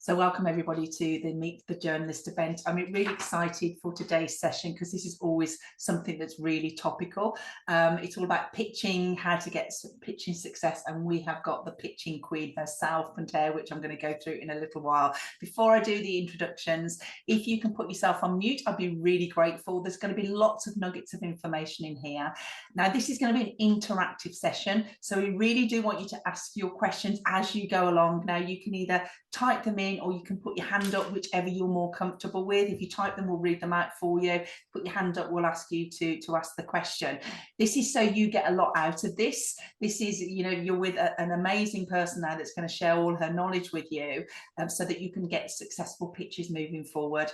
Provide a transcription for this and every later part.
So welcome everybody to the Meet the Journalist event. I'm really excited for today's session because this is always something that's really topical. It's all about pitching, how to get pitching success, and we have got the pitching queen herself, Pantea, which I'm going to go through in a little while. Before I do the introductions, if you can put yourself on mute, I'd be really grateful. There's going to be lots of nuggets of information in here. Now, this is going to be an interactive session, so we really do want you to ask your questions as you go along. Now, you can either type them in or you can put your hand up, whichever you're more comfortable with. If you type them, we'll read them out for you. Put your hand up, we'll ask you to ask the question. This is so you get a lot out of this. This is, you know, you're with an amazing person now that's going to share all her knowledge with you, so that you can get successful pitches moving forward.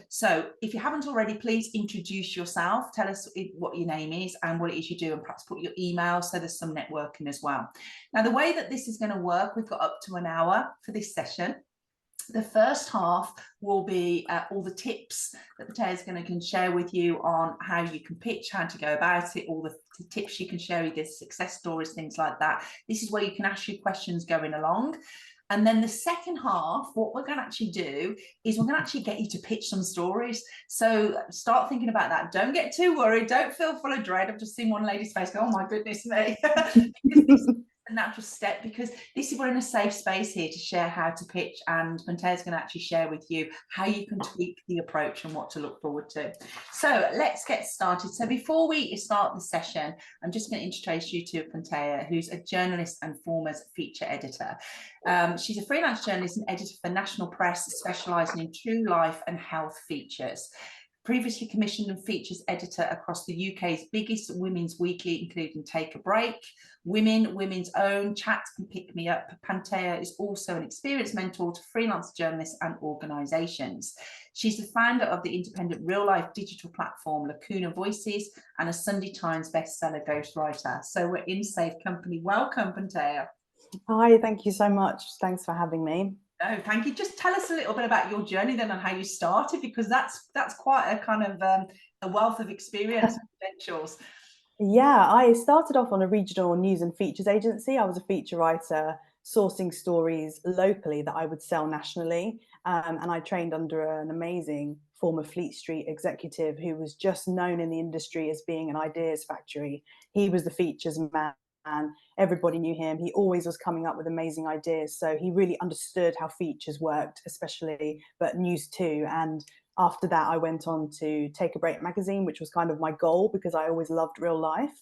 So if you haven't already, please introduce yourself. Tell us what your name is and what it is you do, and perhaps put your email, so there's some networking as well. Now, the way that this is going to work, we've got up to an hour for this session. The first half will be all the tips that Pantea is going to share with you on how you can pitch, how to go about it, all the tips she can share with you, success stories, things like that. This is where you can ask your questions going along. And then the second half, what we're going to actually do is we're going to actually get you to pitch some stories. So start thinking about that. Don't get too worried. Don't feel full of dread. I've just seen one lady's face go, oh my goodness me. Because a natural step, because this is, we're in a safe space here to share how to pitch, and Pantea is going to actually share with you how you can tweak the approach and what to look forward to. So let's get started. So before we start the session, I'm just going to introduce you to Pantea, who's a journalist and former feature editor. She's a freelance journalist and editor for National Press, specialising in true life and health features. Previously commissioned and features editor across the UK's biggest women's weekly, including Take a Break, Women, Women's Own, Chat and Pick Me Up. Pantea is also an experienced mentor to freelance journalists and organisations. She's the founder of the independent real-life digital platform Lacuna Voices and a Sunday Times bestseller ghostwriter. So we're in safe company. Welcome, Pantea. Hi, thank you so much. Thanks for having me. Oh, thank you. Just tell us a little bit about your journey then and how you started, because that's quite a kind of a wealth of experience and credentials. Yeah, I started off on a regional news and features agency. I was a feature writer, sourcing stories locally that I would sell nationally. And I trained under an amazing former Fleet Street executive who was just known in the industry as being an ideas factory. He was the features man. And everybody knew him. He always was coming up with amazing ideas. So he really understood how features worked, especially, but news too. And after that, I went on to Take a Break magazine, which was kind of my goal because I always loved real life.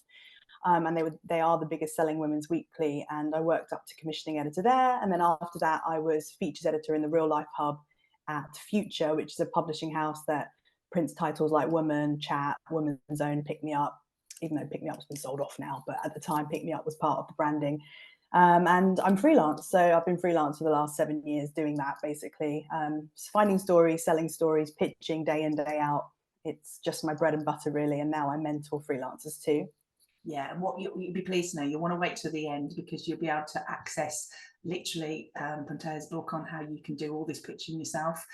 And they are the biggest selling women's weekly. And I worked up to commissioning editor there. And then after that, I was features editor in the Real Life Hub at Future, which is a publishing house that prints titles like Woman, Chat, Woman's Own, Pick Me Up. Even though Pick Me Up's been sold off now, but at the time Pick Me Up was part of the branding. And I'm freelance, so I've been freelance for the last 7 years doing that, basically. Finding stories, selling stories, pitching day in, day out. It's just my bread and butter, really, and now I mentor freelancers too. Yeah, and what you'll be pleased to know, you'll want to wait till the end because you'll be able to access literally Pantea's book on how you can do all this pitching yourself.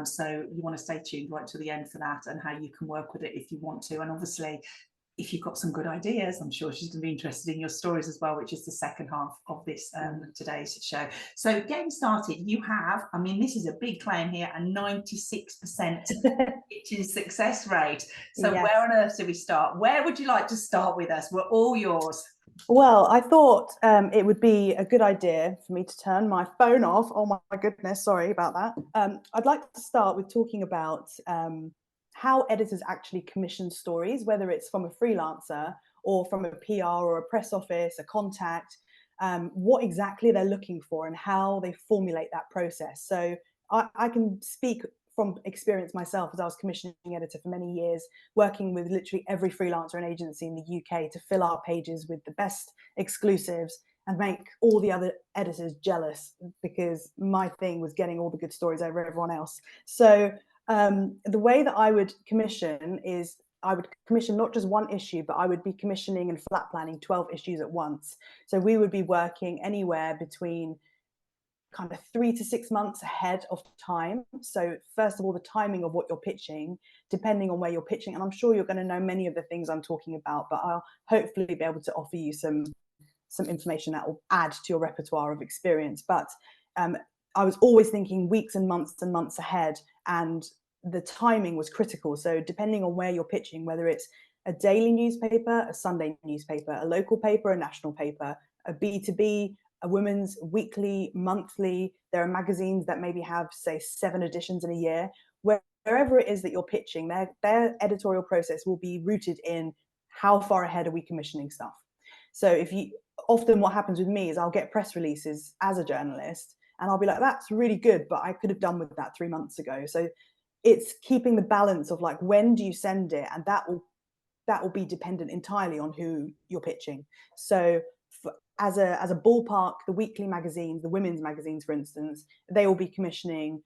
So you want to stay tuned right till the end for that and how you can work with it if you want to. And obviously, if you've got some good ideas, I'm sure she's going to be interested in your stories as well, which is the second half of this today's show. So getting started, you have, I mean, this is a big claim here, a 96% pitching success rate. So yes. Where on earth do we start? Where would you like to start with us? We're all yours. Well, I thought it would be a good idea for me to turn my phone off. Oh my goodness, sorry about that. I'd like to start with talking about how editors actually commission stories, whether it's from a freelancer or from a PR or a press office, a contact, what exactly they're looking for and how they formulate that process. So I can speak from experience myself, as I was commissioning editor for many years, working with literally every freelancer and agency in the UK to fill our pages with the best exclusives and make all the other editors jealous because my thing was getting all the good stories over everyone else. So the way that I would commission is I would commission not just one issue, but I would be commissioning and flat planning 12 issues at once. So we would be working anywhere between kind of 3 to 6 months ahead of time. So first of all, the timing of what you're pitching, depending on where you're pitching. And I'm sure you're going to know many of the things I'm talking about, but I'll hopefully be able to offer you some information that will add to your repertoire of experience. But I was always thinking weeks and months ahead, and the timing was critical. So depending on where you're pitching, whether it's a daily newspaper, a Sunday newspaper, a local paper, a national paper, a B2B, a women's weekly, monthly, there are magazines that maybe have, say, 7 editions in a year. Wherever it is that you're pitching, their editorial process will be rooted in how far ahead are we commissioning stuff. So if you, often what happens with me is I'll get press releases as a journalist and I'll be like, that's really good, but I could have done with that 3 months ago. So it's keeping the balance of like, when do you send it? And that will be dependent entirely on who you're pitching. So as a ballpark, the weekly magazines, the women's magazines, for instance, they will be commissioning,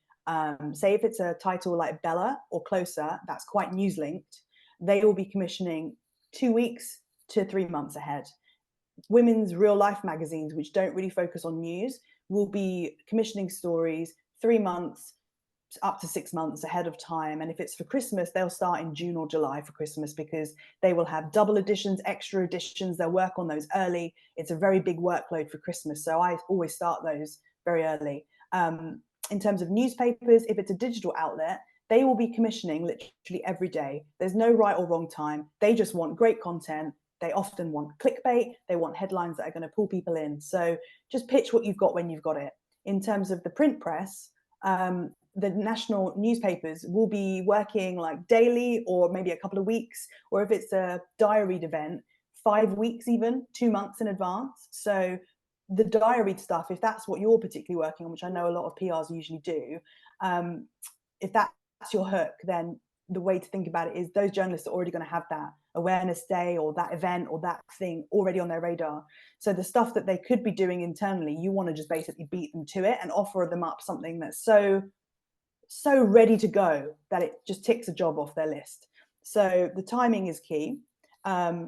say if it's a title like Bella or Closer, that's quite news linked, they will be commissioning 2 weeks to 3 months ahead. Women's real life magazines, which don't really focus on news, will be commissioning stories 3 months up to 6 months ahead of time. And if it's for Christmas, they'll start in June or July for Christmas, because they will have double editions, extra editions. They'll work on those early. It's a very big workload for Christmas. So I always start those very early. In terms of newspapers, if it's a digital outlet, they will be commissioning literally every day. There's no right or wrong time. They just want great content. They often want clickbait. They want headlines that are going to pull people in. So just pitch what you've got when you've got it. In terms of the print press, the national newspapers will be working like daily or maybe a couple of weeks, or if it's a diaried event, 5 weeks, even 2 months in advance. So the diaried stuff, if that's what you're particularly working on, which I know a lot of PRs usually do, if that's your hook, then the way to think about it is those journalists are already going to have that awareness day or that event or that thing already on their radar. So the stuff that they could be doing internally, you want to just basically beat them to it and offer them up something that's so ready to go that it just ticks a job off their list. So the timing is key.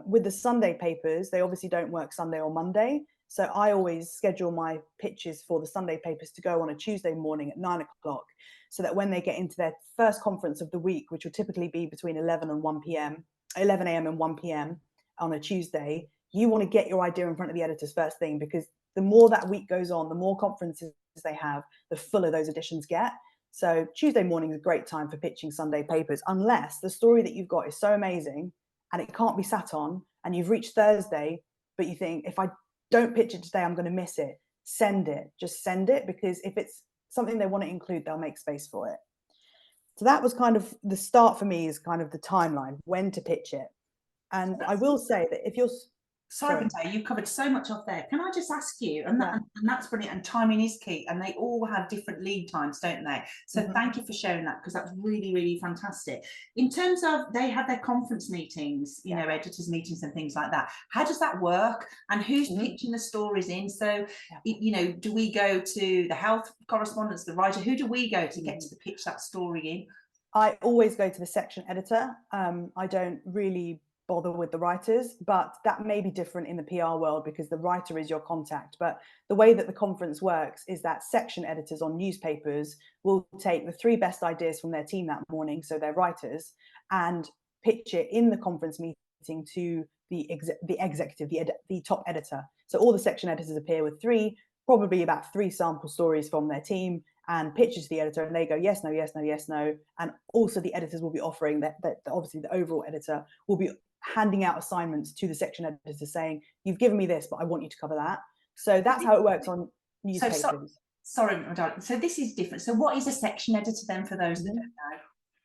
With the Sunday papers, they obviously don't work Sunday or Monday. So I always schedule my pitches for the Sunday papers to go on a Tuesday morning at 9 o'clock, so that when they get into their first conference of the week, which will typically be between 11 and 1 p.m., 11 a.m. and 1 p.m. on a Tuesday, you want to get your idea in front of the editors first thing, because the more that week goes on, the more conferences they have, the fuller those editions get. So Tuesday morning is a great time for pitching Sunday papers, unless the story that you've got is so amazing and it can't be sat on, and you've reached Thursday, but you think, if I don't pitch it today, I'm going to miss it. Send it. Just send it, because if it's something they want to include, they'll make space for it. So that was kind of the start for me, is kind of the timeline, when to pitch it. And I will say that if you're... Sorry, Bente, you covered so much off there. Can I just ask you, and that's brilliant, and timing is key, and they all have different lead times, don't they? So thank you for sharing that, because that's really, really fantastic. In terms of, they have their conference meetings, you know, editors meetings and things like that. How does that work? And who's pitching the stories in? So, you know, do we go to the health correspondents, the writer? Who do we go to get to pitch that story in? I always go to the section editor. I don't really bother with the writers, but that may be different in the PR world, because the writer is your contact. But the way that the conference works is that section editors on newspapers will take the 3 best ideas from their team that morning, so their writers, and pitch it in the conference meeting to the executive, the top editor. So all the section editors appear with probably about 3 sample stories from their team, and pitches to the editor, and they go yes, no, yes, no, yes, no. And also the editors will be offering that obviously the overall editor will be handing out assignments to the section editor saying, you've given me this, but I want you to cover that. So that's how it works on newspapers. Sorry, my darling. So this is different. So what is a section editor then, for those that don't know?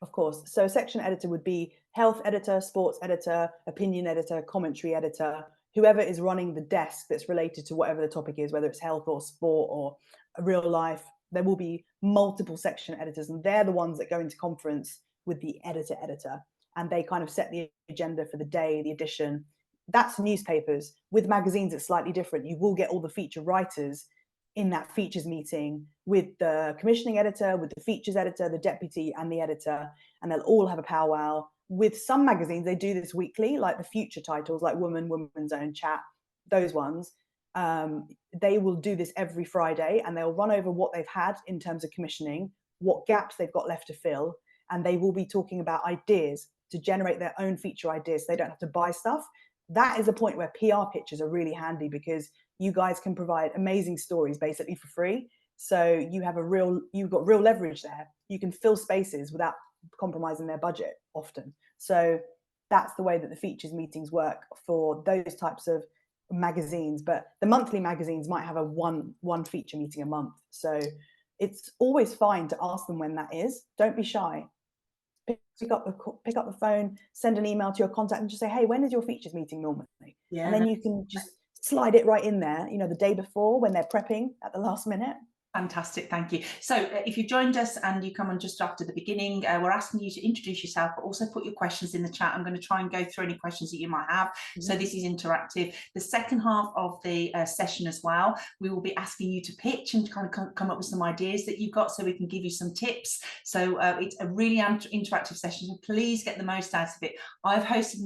Of course. So section editor would be health editor, sports editor, opinion editor, commentary editor, whoever is running the desk that's related to whatever the topic is, whether it's health or sport or real life. There will be multiple section editors, and they're the ones that go into conference with the editor, and they kind of set the agenda for the day, the edition. That's newspapers. With magazines, it's slightly different. You will get all the feature writers in that features meeting with the commissioning editor, with the features editor, the deputy, and the editor, and they'll all have a powwow. With some magazines, they do this weekly, like the future titles, like Woman, Woman's Own, Chat, those ones. They will do this every Friday, and they'll run over what they've had in terms of commissioning, what gaps they've got left to fill, and they will be talking about ideas to generate their own feature ideas, so they don't have to buy stuff. That is a point where PR pitches are really handy, because you guys can provide amazing stories basically for free. So you've got real leverage there. You can fill spaces without compromising their budget often. So that's the way that the features meetings work for those types of magazines. But the monthly magazines might have a one feature meeting a month. So it's always fine to ask them when that is. Don't be shy. Pick up the phone, send an email to your contact and just say, hey, when is your features meeting normally? Yeah, And then you can just slide it right in there, the day before when they're prepping at the last minute. fantastic, thank you. So if you joined us and you come on just after the beginning, we're asking you to introduce yourself, but also put your questions in the chat. I'm going to try and go through any questions that you might have. So this is interactive. The second half of the session as well, we will be asking you to pitch and kind of come up with some ideas that you've got so we can give you some tips. So it's a really interactive session, so please get the most out of it. I've hosted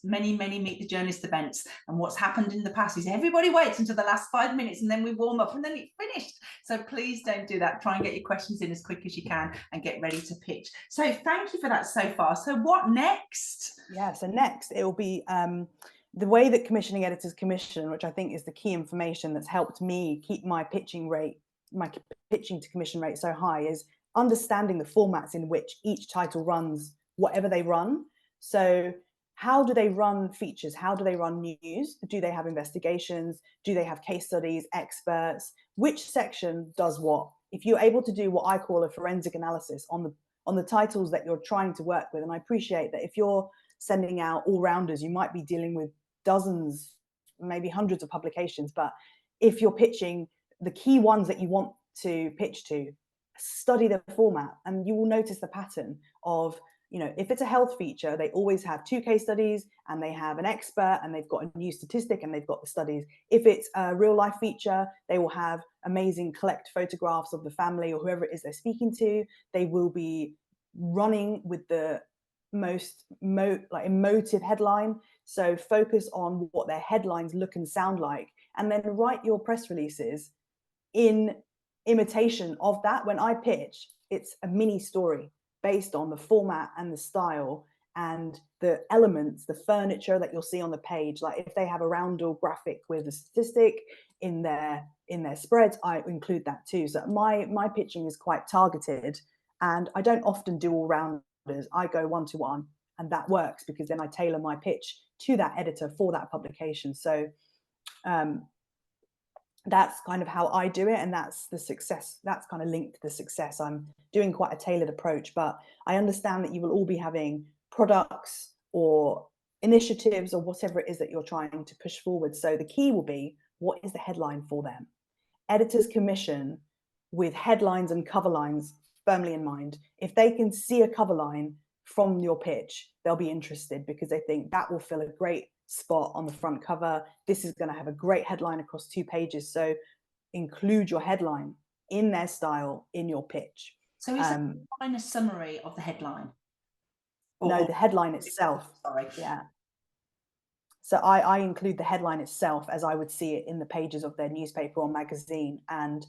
many Meet the Journalist events, and what's happened in the past is everybody waits until the last 5 minutes and then we warm up and then it's finished. So please don't do that. Try and get your questions in as quick as you can and get ready to pitch. So thank you for that so far. So what next? Yeah, so next it will be the way that commissioning editors commission, which I think is the key information that's helped me keep my pitching to commission rate so high, is understanding the formats in which each title runs, whatever they run. So how do they run features? How do they run news? Do they have investigations? Do they have case studies, experts? Which section does what? If you're able to do what I call a forensic analysis on the titles that you're trying to work with, and I appreciate that if you're sending out all-rounders, you might be dealing with dozens, maybe hundreds of publications, but if you're pitching the key ones that you want to pitch to, study the format and you will notice the pattern of, if it's a health feature, they always have 2 case studies and they have an expert and they've got a new statistic and they've got the studies. If it's a real life feature, they will have amazing collect photographs of the family or whoever it is they're speaking to. They will be running with the most emotive headline. So focus on what their headlines look and sound like, and then write your press releases in imitation of that. When I pitch, it's a mini story based on the format and the style and the elements, the furniture that you'll see on the page. Like if they have a roundel graphic with a statistic in their spreads, I include that too. So my pitching is quite targeted, and I don't often do all rounders. I go one-to-one, and that works because then I tailor my pitch to that editor for that publication. So that's kind of how I do it, and that's the success. That's kind of linked to the success. I'm doing quite a tailored approach, but I understand that you will all be having products or initiatives or whatever it is that you're trying to push forward. So the key will be, what is the headline for them? Editors commission with headlines and cover lines firmly in mind. If they can see a cover line from your pitch, they'll be interested because they think that will fill a great spot on the front cover. This is going to have a great headline across 2 pages. So include your headline in their style in your pitch. So is that a summary of the headline? No, the headline itself. Sorry. Yeah. So I include the headline itself as I would see it in the pages of their newspaper or magazine. And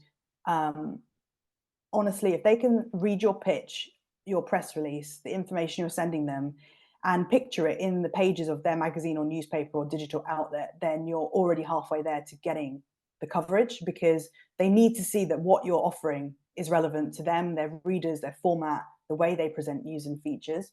honestly, if they can read your pitch, your press release, the information you're sending them, and picture it in the pages of their magazine or newspaper or digital outlet, then you're already halfway there to getting the coverage, because they need to see that what you're offering is relevant to them, their readers, their format, the way they present news and features.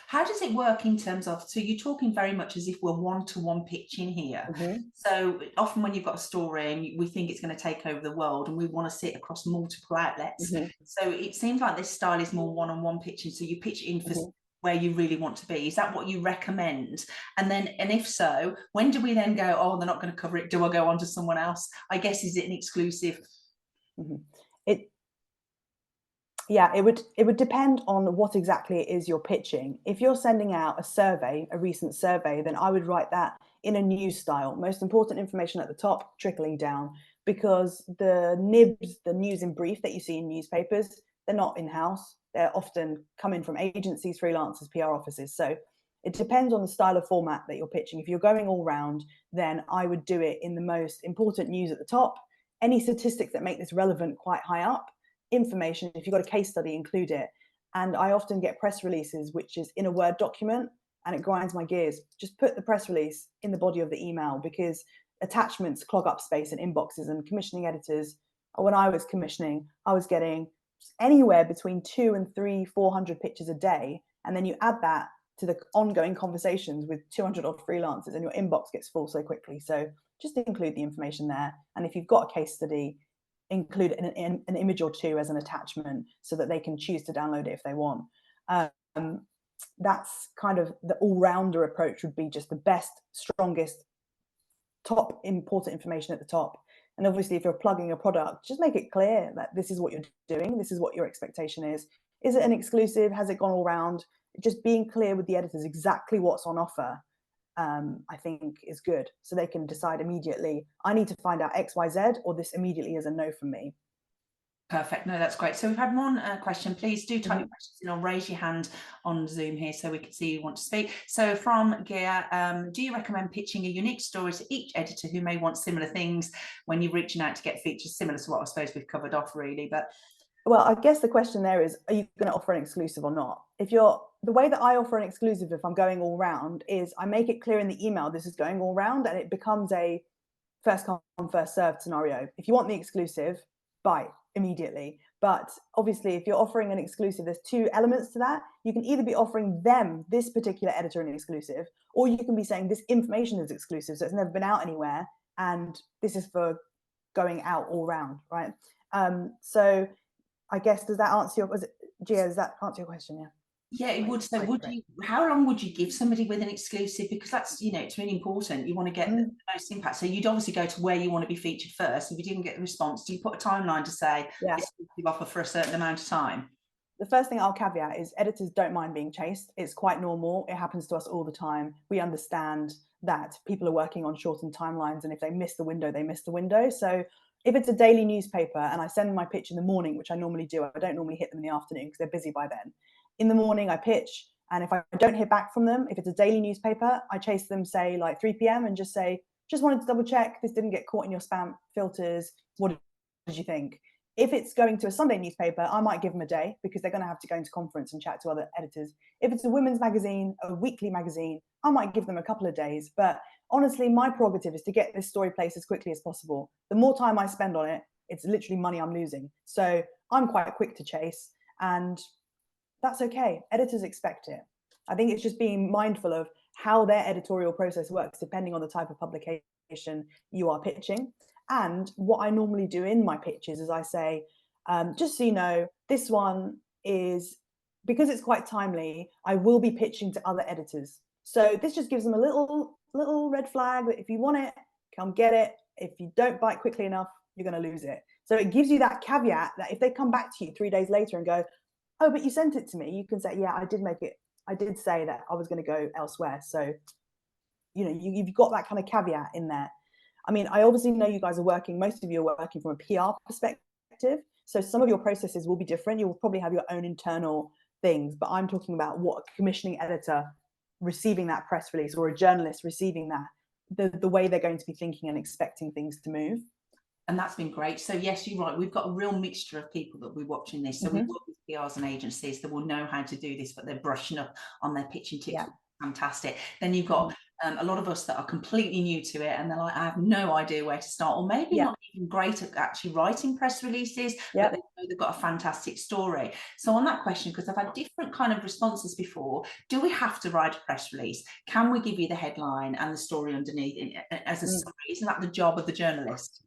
How does it work in terms of, so you're talking very much as if we're one-to-one pitching here. So often when you've got a story and we think it's going to take over the world and we want to see it across multiple outlets. So it seems like this style is more one-on-one pitching. So you pitch in for where you really want to be. Is that what you recommend? And if so, when do we then go, oh, they're not going to cover it, do I go on to someone else? I guess, is it an exclusive? Yeah, it would depend on what exactly it is you're pitching. If you're sending out a survey, a recent survey, then I would write that in a news style. Most important information at the top, trickling down, because the nibs, the news in brief that you see in newspapers, they're not in-house. They're often coming from agencies, freelancers, PR offices. So it depends on the style of format that you're pitching. If you're going all round, then I would do it in the most important news at the top. Any statistics that make this relevant quite high up. Information, if you've got a case study, include it. And I often get press releases which is in a Word document, and it grinds my gears. Just put the press release in the body of the email, because attachments clog up space and inboxes, and commissioning editors when I was commissioning, I was getting anywhere between 200 and 300, 400 pictures a day. And then you add that to the ongoing conversations with 200 odd freelancers, and your inbox gets full so quickly. So just include the information there. And if you've got a case study, include an image or two as an attachment so that they can choose to download it if they want. That's kind of the all-rounder approach, would be just the best, strongest, top important information at the top. And obviously, if you're plugging a product, just make it clear that this is what you're doing, this is what your expectation is. Is it an exclusive? Has it gone all round? Just being clear with the editors exactly what's on offer, I think is good. So they can decide immediately, I need to find out X, Y, Z, or this immediately is a no from me. Perfect. No, that's great. So we've had one question. Please do type your questions in or raise your hand on Zoom here so we can see you want to speak. So from Gia, do you recommend pitching a unique story to each editor who may want similar things when you're reaching out to get features similar to what I suppose we've covered off really? But well, I guess the question there is, are you going to offer an exclusive or not? The way that I offer an exclusive, if I'm going all round, is I make it clear in the email this is going all round, and it becomes a first come, first served scenario. If you want the exclusive, buy immediately. But obviously, if you're offering an exclusive, there's two elements to that. You can either be offering them, this particular editor, an exclusive, or you can be saying this information is exclusive, so it's never been out anywhere, and this is for going out all round, right? So I guess, does that answer your, Gia, does that answer your question? Yeah. yeah, it would. So would you, how long would you give somebody with an exclusive? Because that's, you know, it's really important. You want to get the most impact. So you'd obviously go to where you want to be featured first. If you didn't get the response, do you put a timeline to say exclusive offer for a certain amount of time? The first thing I'll caveat is editors don't mind being chased. It's quite normal. It happens to us all the time. We understand that people are working on shortened timelines, and if they miss the window, they miss the window. So if it's a daily newspaper and I send my pitch in the morning, which I normally do, I don't normally hit them in the afternoon because they're busy by then. In the morning, I pitch, and if I don't hear back from them, if it's a daily newspaper, I chase them, say like 3 p.m. and just say, just wanted to double check this didn't get caught in your spam filters. What did you think? If it's going to a Sunday newspaper, I might give them a day because they're going to have to go into conference and chat to other editors. If it's a women's magazine, a weekly magazine, I might give them a couple of days. But honestly, my prerogative is to get this story placed as quickly as possible. The more time I spend on it, it's literally money I'm losing. So I'm quite quick to chase, and that's okay. Editors expect it. I think it's just being mindful of how their editorial process works depending on the type of publication you are pitching. And what I normally do in my pitches is I say, just so you know, this one is, because it's quite timely, I will be pitching to other editors. So this just gives them a little red flag that if you want it, come get it. If you don't bite quickly enough, you're going to lose it. So it gives you that caveat that if they come back to you 3 days later and go, oh, but you sent it to me, you can say, yeah, I did make it. I did say that I was going to go elsewhere. So, you know, you've got that kind of caveat in there. I mean, I obviously know you guys are working, most of you are working from a PR perspective. So some of your processes will be different. You'll probably have your own internal things, but I'm talking about what a commissioning editor receiving that press release, or a journalist receiving that, the way they're going to be thinking and expecting things to move. And that's been great. So yes, you're right. We've got a real mixture of people that we're watching this. So we work with PRs and agencies that will know how to do this, but they're brushing up on their pitching tips. Yeah. Fantastic. Then you've got a lot of us that are completely new to it, and they're like, I have no idea where to start, or maybe not even great at actually writing press releases, but they know they've got a fantastic story. So on that question, because I've had different kind of responses before, do we have to write a press release? Can we give you the headline and the story underneath as a story? Isn't that the job of the journalist?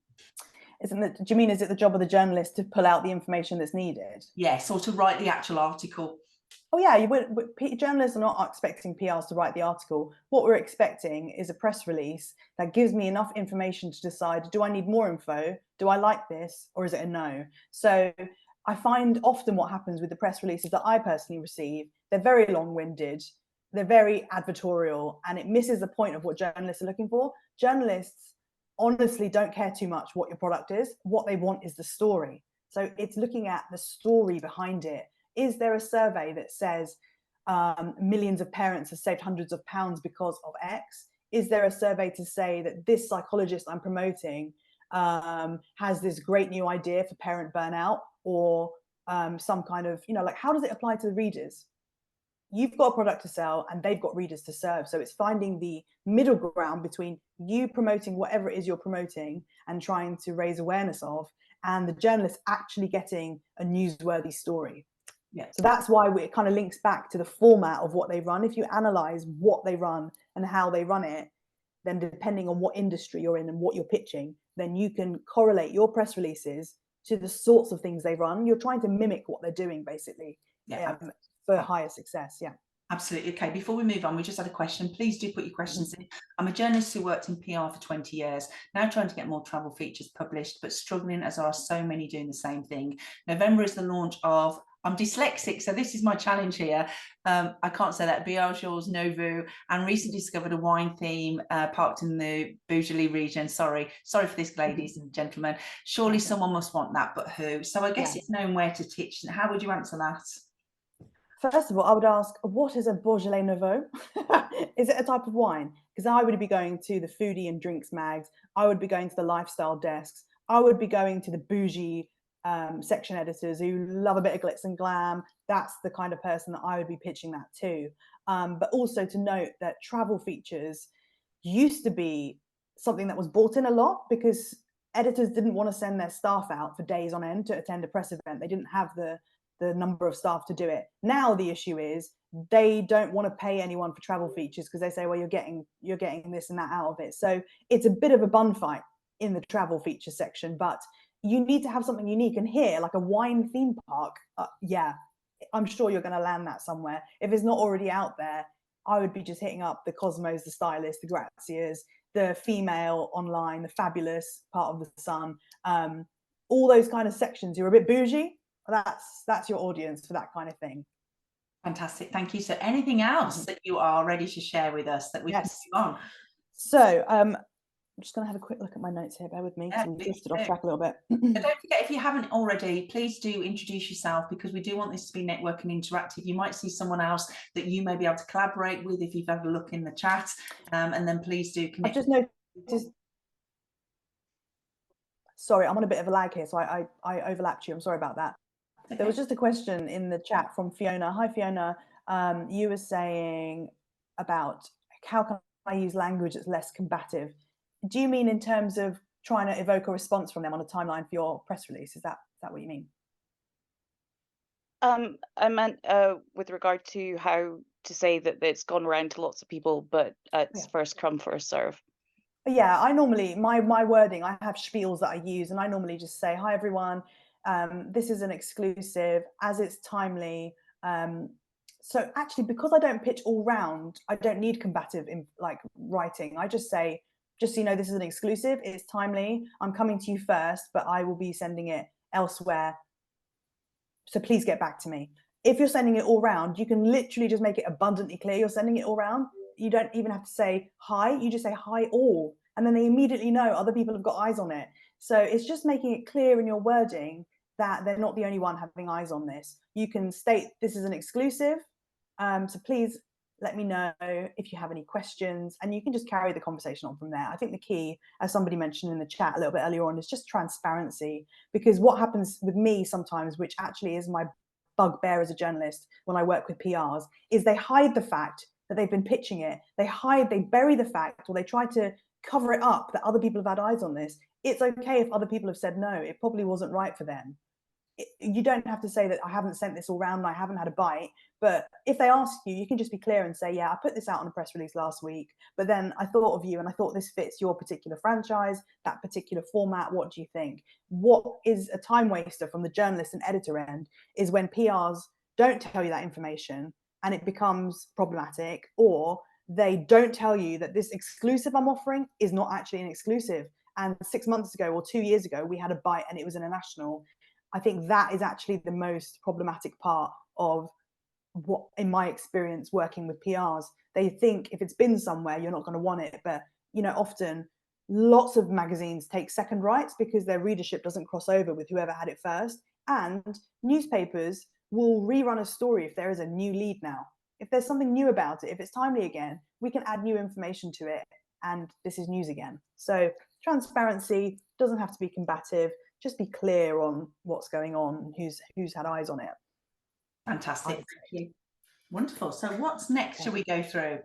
Do you mean, is it the job of the journalist to pull out the information that's needed? Yes, or to write the actual article. Oh yeah, journalists are not expecting PRs to write the article. What we're expecting is a press release that gives me enough information to decide, do I need more info? Do I like this? Or is it a no? So I find often what happens with the press releases that I personally receive, they're very long-winded, they're very advertorial, and it misses the point of what journalists are looking for. Journalists honestly don't care too much what your product is. What they want is the story. So it's looking at the story behind it. Is there a survey that says millions of parents have saved hundreds of pounds because of X? Is there a survey to say that this psychologist I'm promoting has this great new idea for parent burnout, or some kind of, you know, like, how does it apply to the readers? You've got a product to sell and they've got readers to serve. So it's finding the middle ground between you promoting whatever it is you're promoting and trying to raise awareness of, and the journalist actually getting a newsworthy story. Yeah. So that's why it kind of links back to the format of what they run. If you analyze what they run and how they run it, then depending on what industry you're in and what you're pitching, then you can correlate your press releases to the sorts of things they run. You're trying to mimic what they're doing, basically, for higher success. Yeah. Absolutely. Okay, before we move on, we just had a question. Please do put your questions in. I'm a journalist who worked in PR for 20 years, now trying to get more travel features published, but struggling as there are so many doing the same thing. November is the launch of, I'm dyslexic, so this is my challenge here. I can't say that, Biaggios Novu, and recently discovered a wine theme parked in the Beaujolais region. Sorry for this, ladies and gentlemen. Surely someone must want that, but who? So I guess it's knowing where to pitch. How would you answer that? First of all, I would ask, what is a Beaujolais Nouveau? Is it a type of wine? Because I would be going to the foodie and drinks mags. I would be going to the lifestyle desks. I would be going to the bougie section editors who love a bit of glitz and glam. That's the kind of person that I would be pitching that to. But also to note that travel features used to be something that was bought in a lot because editors didn't want to send their staff out for days on end to attend a press event. They didn't have the number of staff to do it. Now the issue is they don't want to pay anyone for travel features because they say, well, you're getting this and that out of it. So it's a bit of a bun fight in the travel feature section, but you need to have something unique. And here, like a wine theme park, yeah, I'm sure you're going to land that somewhere. If it's not already out there, I would be just hitting up the Cosmos, the Stylist, the Grazias, the Female Online, the Fabulous, Part of the Sun, all those kind of sections. You're a bit bougie, that's your audience for that kind of thing. Fantastic, thank you. So anything else that you are ready to share with us that we can move on? So I'm just going to have a quick look at my notes here. Bear with me, because I'm drifted off track a little bit. But don't forget, if you haven't already, please do introduce yourself, because we do want this to be network and interactive. You might see someone else that you may be able to collaborate with if you've had a look in the chat, and then please do connect. I've just noticed. Sorry, I'm on a bit of a lag here, so I overlapped you. I'm sorry about that. Okay. There was just a question in the chat from Fiona. Hi, Fiona. You were saying about how can I use language that's less combative? Do you mean in terms of trying to evoke a response from them on a timeline for your press release? Is that what you mean? I meant with regard to how to say that it's gone around to lots of people, but it's first come, first serve. Yeah, I normally, my wording, I have spiels that I use, and I normally just say, hi, everyone, this is an exclusive, as it's timely. So actually, because I don't pitch all round, I don't need combative in like writing. I just say, just so you know, this is an exclusive, it's timely, I'm coming to you first, but I will be sending it elsewhere. So please get back to me. If you're sending it all round, you can literally just make it abundantly clear you're sending it all round. You don't even have to say hi, you just say hi all, and then they immediately know other people have got eyes on it. So it's just making it clear in your wording that they're not the only one having eyes on this. You can state this is an exclusive, so please let me know if you have any questions, and you can just carry the conversation on from there. I think the key, as somebody mentioned in the chat a little bit earlier on, is just transparency, because what happens with me sometimes, which actually is my bugbear as a journalist when I work with PRs, is they hide the fact that they've been pitching it. They bury the fact, or they try to cover it up that other people have had eyes on this. It's okay if other people have said no, it probably wasn't right for them. You don't have to say that I haven't sent this all round and I haven't had a bite, but if they ask you, you can just be clear and say, yeah, I put this out on a press release last week, but then I thought of you and I thought this fits your particular franchise, that particular format. What do you think? What is a time waster from the journalist and editor end is when PRs don't tell you that information and it becomes problematic, or they don't tell you that this exclusive I'm offering is not actually an exclusive. And 6 months ago or 2 years ago, we had a bite and it was in a national. I think that is actually the most problematic part of what, in my experience working with PRs, they think if it's been somewhere, you're not going to want it. But, you know, often lots of magazines take second rights because their readership doesn't cross over with whoever had it first. And newspapers will rerun a story if there is a new lead now. If there's something new about it, if it's timely again, we can add new information to it. And this is news again. So transparency doesn't have to be combative. Just be clear on what's going on, who's had eyes on it. Fantastic, thank you. Wonderful. So what's next? Shall we go through?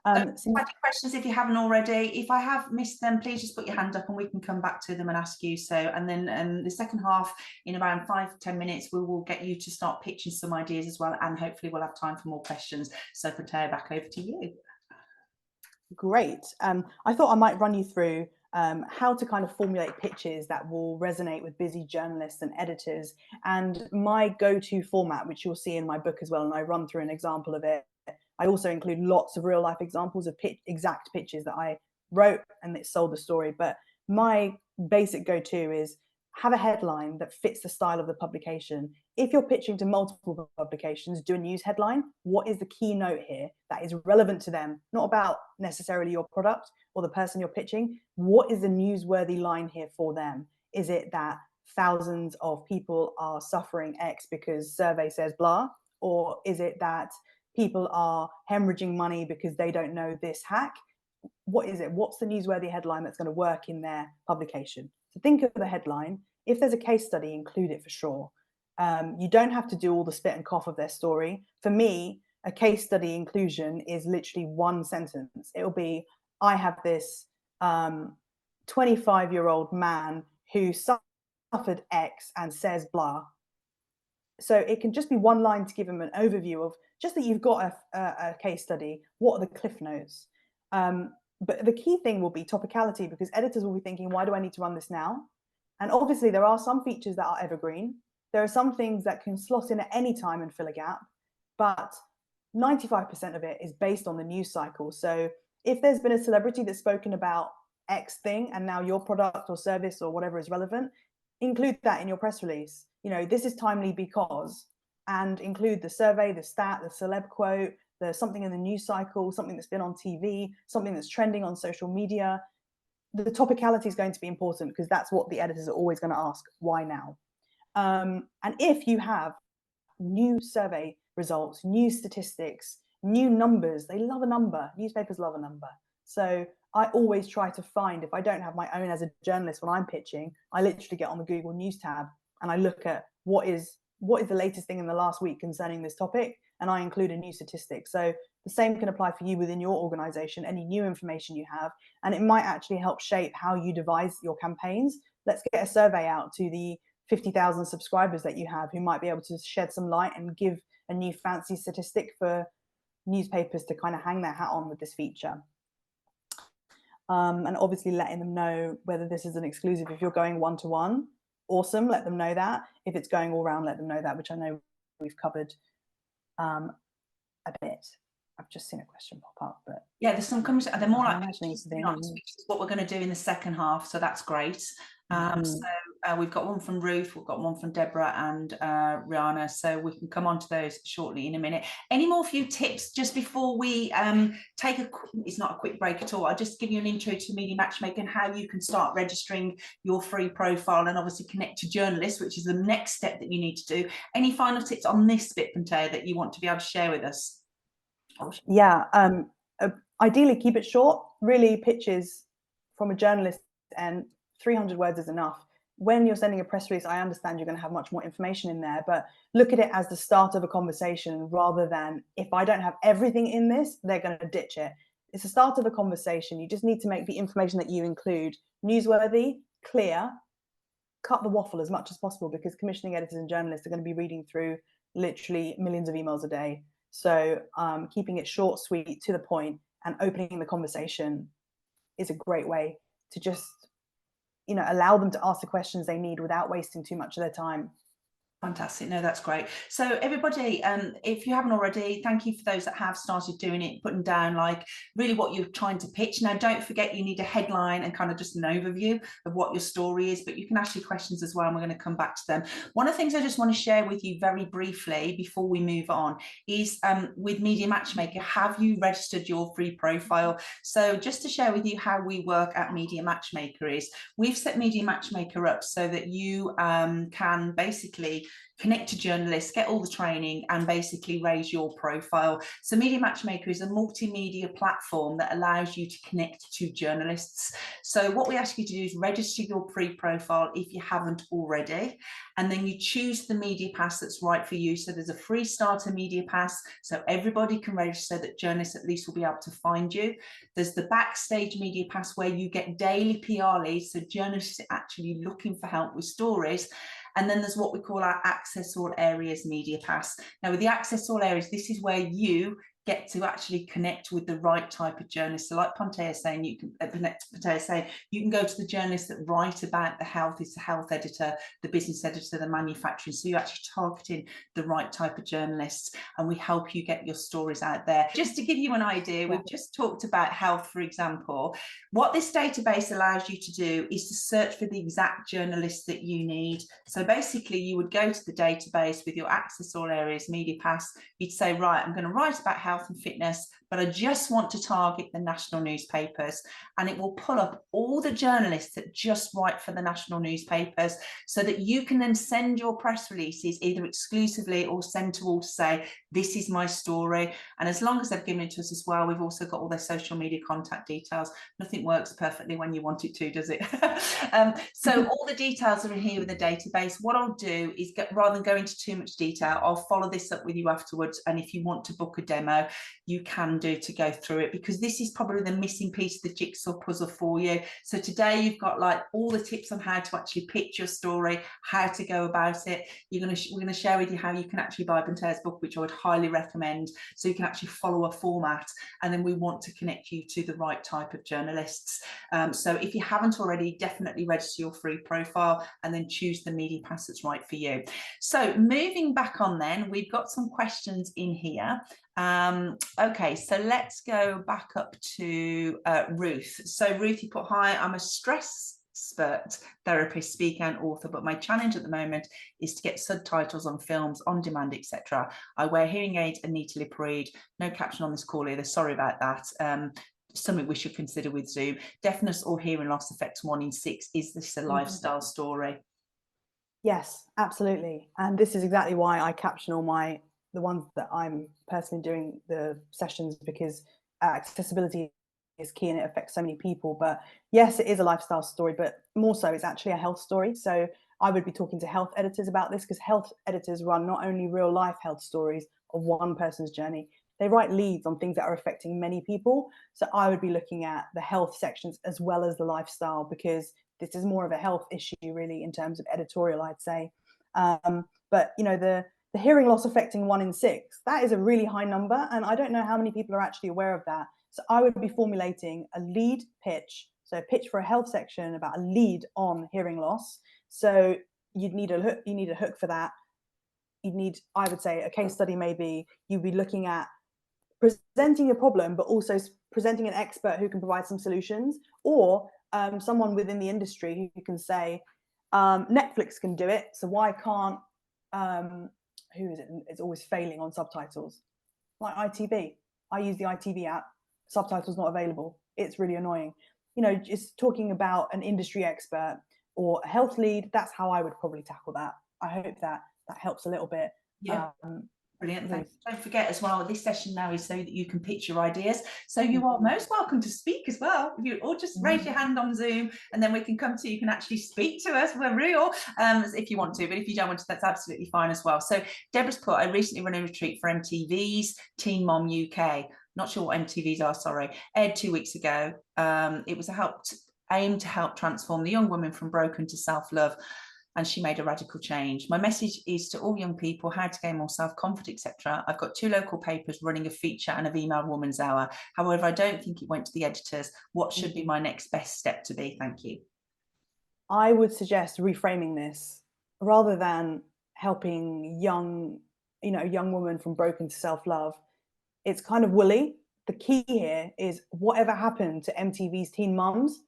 So Questions if you haven't already. If I have missed them, please just put your hand up and we can come back to them and ask you. So, and then the second half, in around 5-10 minutes, we will get you to start pitching some ideas as well, and hopefully we'll have time for more questions. So, Pantea, back over to you. Great. I thought I might run you through how to kind of formulate pitches that will resonate with busy journalists and editors, and my go-to format, which you'll see in my book as well, and I run through an example of it. I also include lots of real life examples of exact pitches that I wrote and that sold the story. But my basic go-to is have a headline that fits the style of the publication. If you're pitching to multiple publications, do a news headline. What is the key note here that is relevant to them? Not about necessarily your product or the person you're pitching. What is the newsworthy line here for them? Is it that thousands of people are suffering X because survey says blah? Or is it that people are hemorrhaging money because they don't know this hack? What is it? What's the newsworthy headline that's going to work in their publication? So think of the headline. If there's a case study, include it for sure. You don't have to do all the spit and cough of their story. For me, a case study inclusion is literally one sentence. It'll be, I have this 25-year-old man who suffered X and says blah. So it can just be one line to give them an overview of just that you've got a case study. What are the cliff notes? But the key thing will be topicality, because editors will be thinking, why do I need to run this now? And obviously there are some features that are evergreen. There are some things that can slot in at any time and fill a gap, but 95% of it is based on the news cycle. So if there's been a celebrity that's spoken about X thing and now your product or service or whatever is relevant, include that in your press release. You know, this is timely because, and include the survey, the stat, the celeb quote, there's something in the news cycle, something that's been on TV, something that's trending on social media. The topicality is going to be important because that's what the editors are always going to ask, why now? And if you have new survey results, new statistics, new numbers, they love a number. Newspapers love a number. So I always try to find, if I don't have my own as a journalist when I'm pitching, I literally get on the Google News tab and I look at what is the latest thing in the last week concerning this topic, and I include a new statistic. So the same can apply for you within your organization, any new information you have, and it might actually help shape how you devise your campaigns. Let's get a survey out to the 50,000 subscribers that you have who might be able to shed some light and give a new fancy statistic for newspapers to kind of hang their hat on with this feature. And obviously letting them know whether this is an exclusive. If you're going one-to-one, awesome, let them know that. If it's going all round, let them know that, which I know we've covered a bit. I've just seen a question pop up, but yeah, there's some comments. They're more like which is what we're going to do in the second half, so that's great. So we've got one from Ruth, we've got one from Deborah and Rihanna, so we can come on to those shortly in a minute. Any more few tips just before we take it's not a quick break at all, I'll just give you an intro to Media Matchmaker and how you can start registering your free profile and obviously connect to journalists, which is the next step that you need to do. Any final tips on this bit, Pantea, that you want to be able to share with us? Yeah, ideally keep it short. Really, pitches from a journalist and 300 words is enough. When you're sending a press release, I understand you're going to have much more information in there, but look at it as the start of a conversation rather than, if I don't have everything in this, they're going to ditch it. It's the start of a conversation. You just need to make the information that you include newsworthy, clear, cut the waffle as much as possible, because commissioning editors and journalists are going to be reading through literally millions of emails a day. So keeping it short, sweet, to the point, and opening the conversation is a great way to just, you know, allow them to ask the questions they need without wasting too much of their time. Fantastic. No, that's great. So everybody, if you haven't already, thank you for those that have started doing it, putting down like really what you're trying to pitch. Now, don't forget you need a headline and kind of just an overview of what your story is, but you can ask your questions as well, and we're going to come back to them. One of the things I just want to share with you very briefly before we move on is with Media Matchmaker, have you registered your free profile? So just to share with you how we work at Media Matchmaker is we've set Media Matchmaker up so that you can basically connect to journalists, get all the training, and basically raise your profile. So Media Matchmaker is a multimedia platform that allows you to connect to journalists. So what we ask you to do is register your free profile if you haven't already, and then you choose the media pass that's right for you. So there's a free starter media pass, so everybody can register, that journalists at least will be able to find you. There's the backstage media pass where you get daily PR leads, so journalists are actually looking for help with stories. And then there's what we call our Access All Areas Media Pass. Now with the Access All Areas, this is where you get to actually connect with the right type of journalist. So like Pontea saying, you can you can go to the journalists that write about the health. It's the health editor, the business editor, the manufacturing. So you're actually targeting the right type of journalists, and we help you get your stories out there. Just to give you an idea, we've just talked about health, for example. What this database allows you to do is to search for the exact journalists that you need. So basically you would go to the database with your Access All Areas Media Pass. You'd say, right, I'm going to write about health and fitness, but I just want to target the national newspapers, and it will pull up all the journalists that just write for the national newspapers, so that you can then send your press releases either exclusively or send to all to say, this is my story. And as long as they've given it to us as well, we've also got all their social media contact details. Nothing works perfectly when you want it to, does it? So all the details are in here with the database. What I'll do is, rather than go into too much detail, I'll follow this up with you afterwards, and if you want to book a demo, you can do, to go through it, because this is probably the missing piece of the jigsaw puzzle for you. So today you've got like all the tips on how to actually pitch your story, how to go about it. We're going to share with you how you can actually buy Pontea's book, which I would highly recommend, so you can actually follow a format, and then we want to connect you to the right type of journalists. So if you haven't already, definitely register your free profile and then choose the media pass that's right for you. So moving back on, then we've got some questions in here. Okay, so let's go back up to Ruth. So Ruth, you put, hi, I'm a stress expert, therapist, speaker and author, but my challenge at the moment is to get subtitles on films on demand, etc. I wear hearing aids and need to lip read. No caption on this call either, sorry about that. Something we should consider with Zoom. Deafness or hearing loss affects 1 in 6. Is this a lifestyle story? Yes, absolutely. And this is exactly why I caption all the ones that I'm personally doing the sessions, because accessibility is key and it affects so many people. But yes, it is a lifestyle story, but more so it's actually a health story. So I would be talking to health editors about this, because health editors run not only real life health stories of one person's journey, they write leads on things that are affecting many people. So I would be looking at the health sections as well as the lifestyle, because this is more of a health issue really in terms of editorial, I'd say. But you know, the hearing loss affecting 1 in 6, that is a really high number, and I don't know how many people are actually aware of that. So I would be formulating a lead pitch, so a pitch for a health section about a lead on hearing loss. So you'd need a hook, you need a hook for that. You'd need, I would say, a case study. Maybe you'd be looking at presenting a problem, but also presenting an expert who can provide some solutions, or someone within the industry who can say, Netflix can do it, so why can't, who is it? It's always failing on subtitles. Like ITV. I use the ITV app. Subtitles not available. It's really annoying. You know, just talking about an industry expert or a health lead, that's how I would probably tackle that. I hope that helps a little bit. Yeah. Brilliant. Thanks. Don't forget as well, this session now is so that you can pitch your ideas. So you are most welcome to speak as well. Or just raise your hand on Zoom, and then we can come to you. You can actually speak to us. We're real, if you want to, but if you don't want to, that's absolutely fine as well. So Deborah's put, I recently run a retreat for MTV's Teen Mom UK. Not sure what MTVs are, sorry. Aired 2 weeks ago. It was aimed to help transform the young woman from broken to self-love, and she made a radical change. My message is to all young people, how to gain more self-confidence, etc. I've got 2 local papers running a feature and a emailed woman's hour. However, I don't think it went to the editors. What should be my next best step to be? Thank you. I would suggest reframing this, rather than helping young woman from broken to self-love. It's kind of woolly. The key here is whatever happened to MTV's Teen Mums,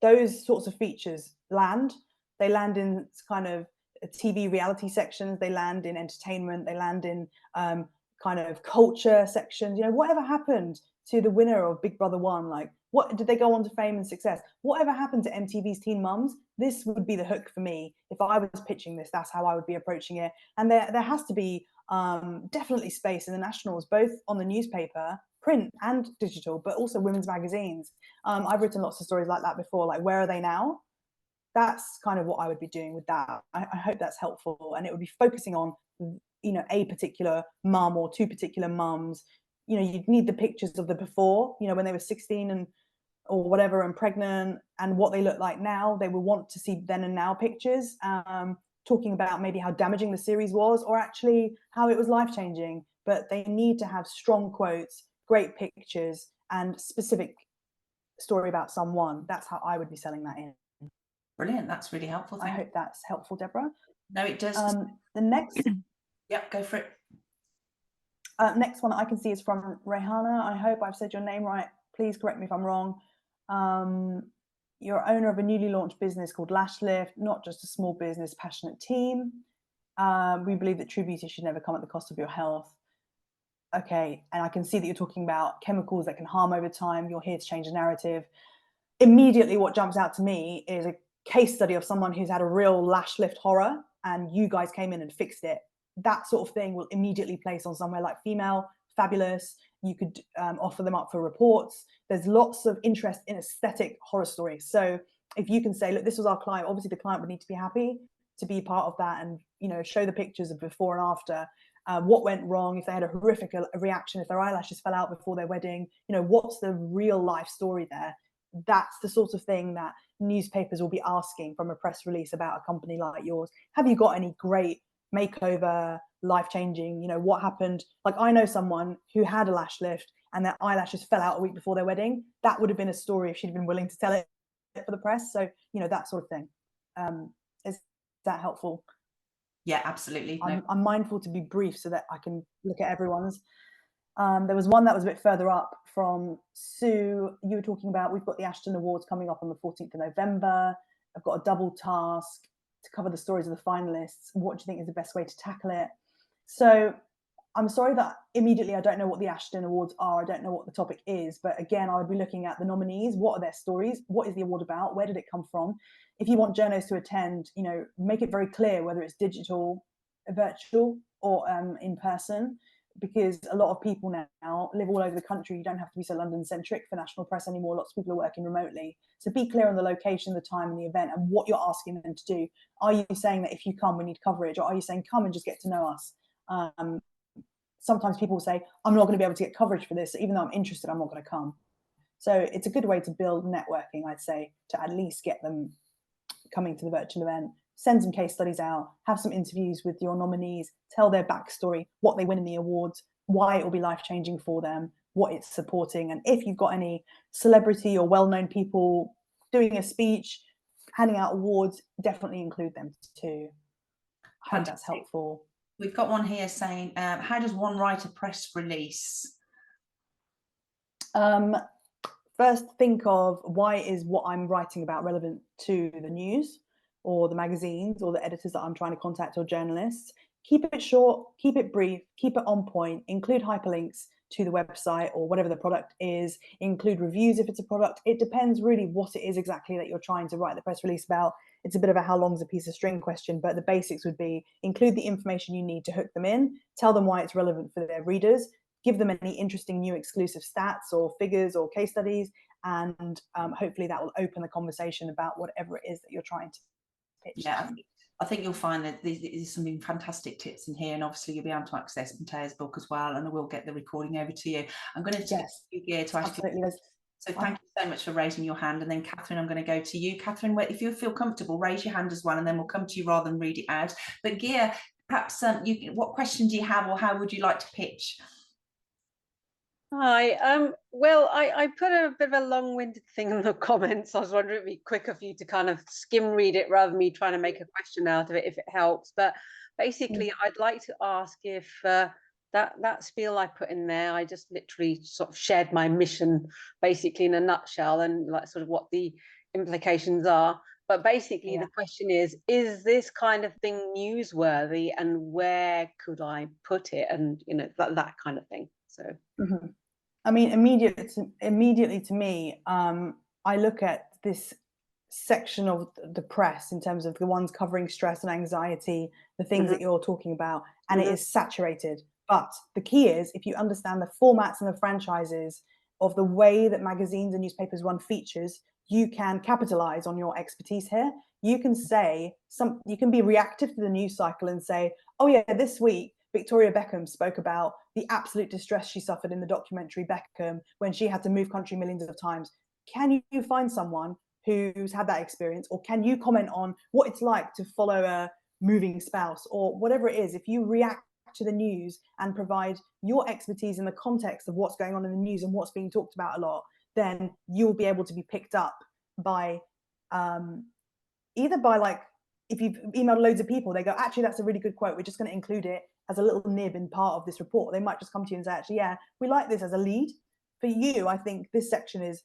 those sorts of features land. They land in kind of TV reality sections. They land in entertainment. They land in kind of culture sections. You know, whatever happened to the winner of Big Brother 1, like What did they go on to fame and success? Whatever happened to MTV's Teen Mums? This would be the hook for me. If I was pitching this, that's how I would be approaching it. And there has to be definitely space in the nationals, both on the newspaper, print and digital, but also women's magazines. I've written lots of stories like that before, like Where Are They Now? That's kind of what I would be doing with that. I hope that's helpful. And it would be focusing on, you know, a particular mum or two particular mums. You know, you'd need the pictures of the before, you know, when they were 16 and or whatever and pregnant, and what they look like now. They will want to see then and now pictures, talking about maybe how damaging the series was or actually how it was life-changing. But they need to have strong quotes, great pictures, and specific story about someone. That's how I would be selling that in. Brilliant. That's really helpful. I hope that's helpful, Deborah. No, it does. The next Yep, go for it. Next one that I can see is from Rehana. I hope I've said your name right. Please correct me if I'm wrong. You're owner of a newly launched business called Lash Lift, not just a small business, passionate team. We believe that true beauty should never come at the cost of your health. Okay, and I can see that you're talking about chemicals that can harm over time. You're here to change the narrative. Immediately, what jumps out to me is a case study of someone who's had a real lash lift horror, and you guys came in and fixed it. That sort of thing will immediately place on somewhere like Female, Fabulous. You could offer them up for reports. There's lots of interest in aesthetic horror stories. So if you can say, look, this was our client, obviously the client would need to be happy to be part of that, and, you know, show the pictures of before and after, what went wrong, if they had a horrific reaction, if their eyelashes fell out before their wedding, you know, what's the real life story there? That's the sort of thing that newspapers will be asking from a press release about a company like yours. Have you got any great makeover, life-changing, you know, what happened? Like, I know someone who had a lash lift and their eyelashes fell out a week before their wedding. That would have been a story if she'd been willing to tell it for the press. So, you know, that sort of thing. Is that helpful? Yeah, absolutely. I'm mindful to be brief so that I can look at everyone's. There was one that was a bit further up from Sue. You were talking about, we've got the Ashton Awards coming up on the 14th of November. I've got a double task to cover the stories of the finalists. What do you think is the best way to tackle it? So I'm sorry that immediately I don't know what the Ashton Awards are. I don't know what the topic is. But again, I would be looking at the nominees. What are their stories? What is the award about? Where did it come from? If you want journos to attend, you know, make it very clear whether it's digital, virtual, or in person, because a lot of people now live all over the country. You don't have to be so London-centric for national press anymore. Lots of people are working remotely. So be clear on the location, the time, and the event, and what you're asking them to do. Are you saying that if you come, we need coverage? Or are you saying, come and just get to know us? Sometimes people say, I'm not going to be able to get coverage for this. Even though I'm interested, I'm not going to come. So it's a good way to build networking, I'd say, to at least get them coming to the virtual event. Send some case studies out, have some interviews with your nominees, tell their backstory, what they win in the awards, why it will be life-changing for them, what it's supporting. And if you've got any celebrity or well-known people doing a speech, handing out awards, definitely include them too. I hope that's helpful. We've got one here saying, how does one write a press release? First, think of, why is what I'm writing about relevant to the news or the magazines or the editors that I'm trying to contact or journalists. Keep it short, keep it brief, keep it on point, include hyperlinks to the website or whatever the product is, include reviews if it's a product. It depends really what it is exactly that you're trying to write the press release about. It's a bit of a how long's a piece of string question, but the basics would be include the information you need to hook them in, tell them why it's relevant for their readers, give them any interesting new exclusive stats or figures or case studies, and hopefully that will open the conversation about whatever it is that you're trying to pitch. Yeah, I think you'll find that there's some fantastic tips in here, and obviously you'll be able to access Matea's book as well, and I will get the recording over to you. I'm going to take you, Gia, to ask you. So thank you so much for raising your hand, and then Catherine, I'm going to go to you. Catherine, if you feel comfortable, raise your hand as well, and then we'll come to you rather than read it out. But Gia, perhaps what question do you have, or how would you like to pitch? Hi. Well, I put a bit of a long-winded thing in the comments. I was wondering if it'd be quicker for you to kind of skim read it rather than me trying to make a question out of it, if it helps. But basically, I'd like to ask if that spiel I put in there, I just literally sort of shared my mission, basically in a nutshell, and like sort of what the implications are. But basically, the question is this kind of thing newsworthy, and where could I put it, and you know, that kind of thing. So. I mean, immediately to me, I look at this section of the press in terms of the ones covering stress and anxiety, the things that you're talking about, and it is saturated. But the key is, if you understand the formats and the franchises of the way that magazines and newspapers run features, you can capitalize on your expertise here. You can say you can be reactive to the news cycle and say, oh yeah, this week Victoria Beckham spoke about the absolute distress she suffered in the documentary Beckham when she had to move country millions of times. Can you find someone who's had that experience, or can you comment on what it's like to follow a moving spouse, or whatever it is? If you react to the news and provide your expertise in the context of what's going on in the news and what's being talked about a lot, then you'll be able to be picked up by either by, like, if you've emailed loads of people, they go, actually, that's a really good quote, we're just going to include it as a little nib in part of this report. They might just come to you and say, actually, yeah, we like this as a lead. For you, I think this section is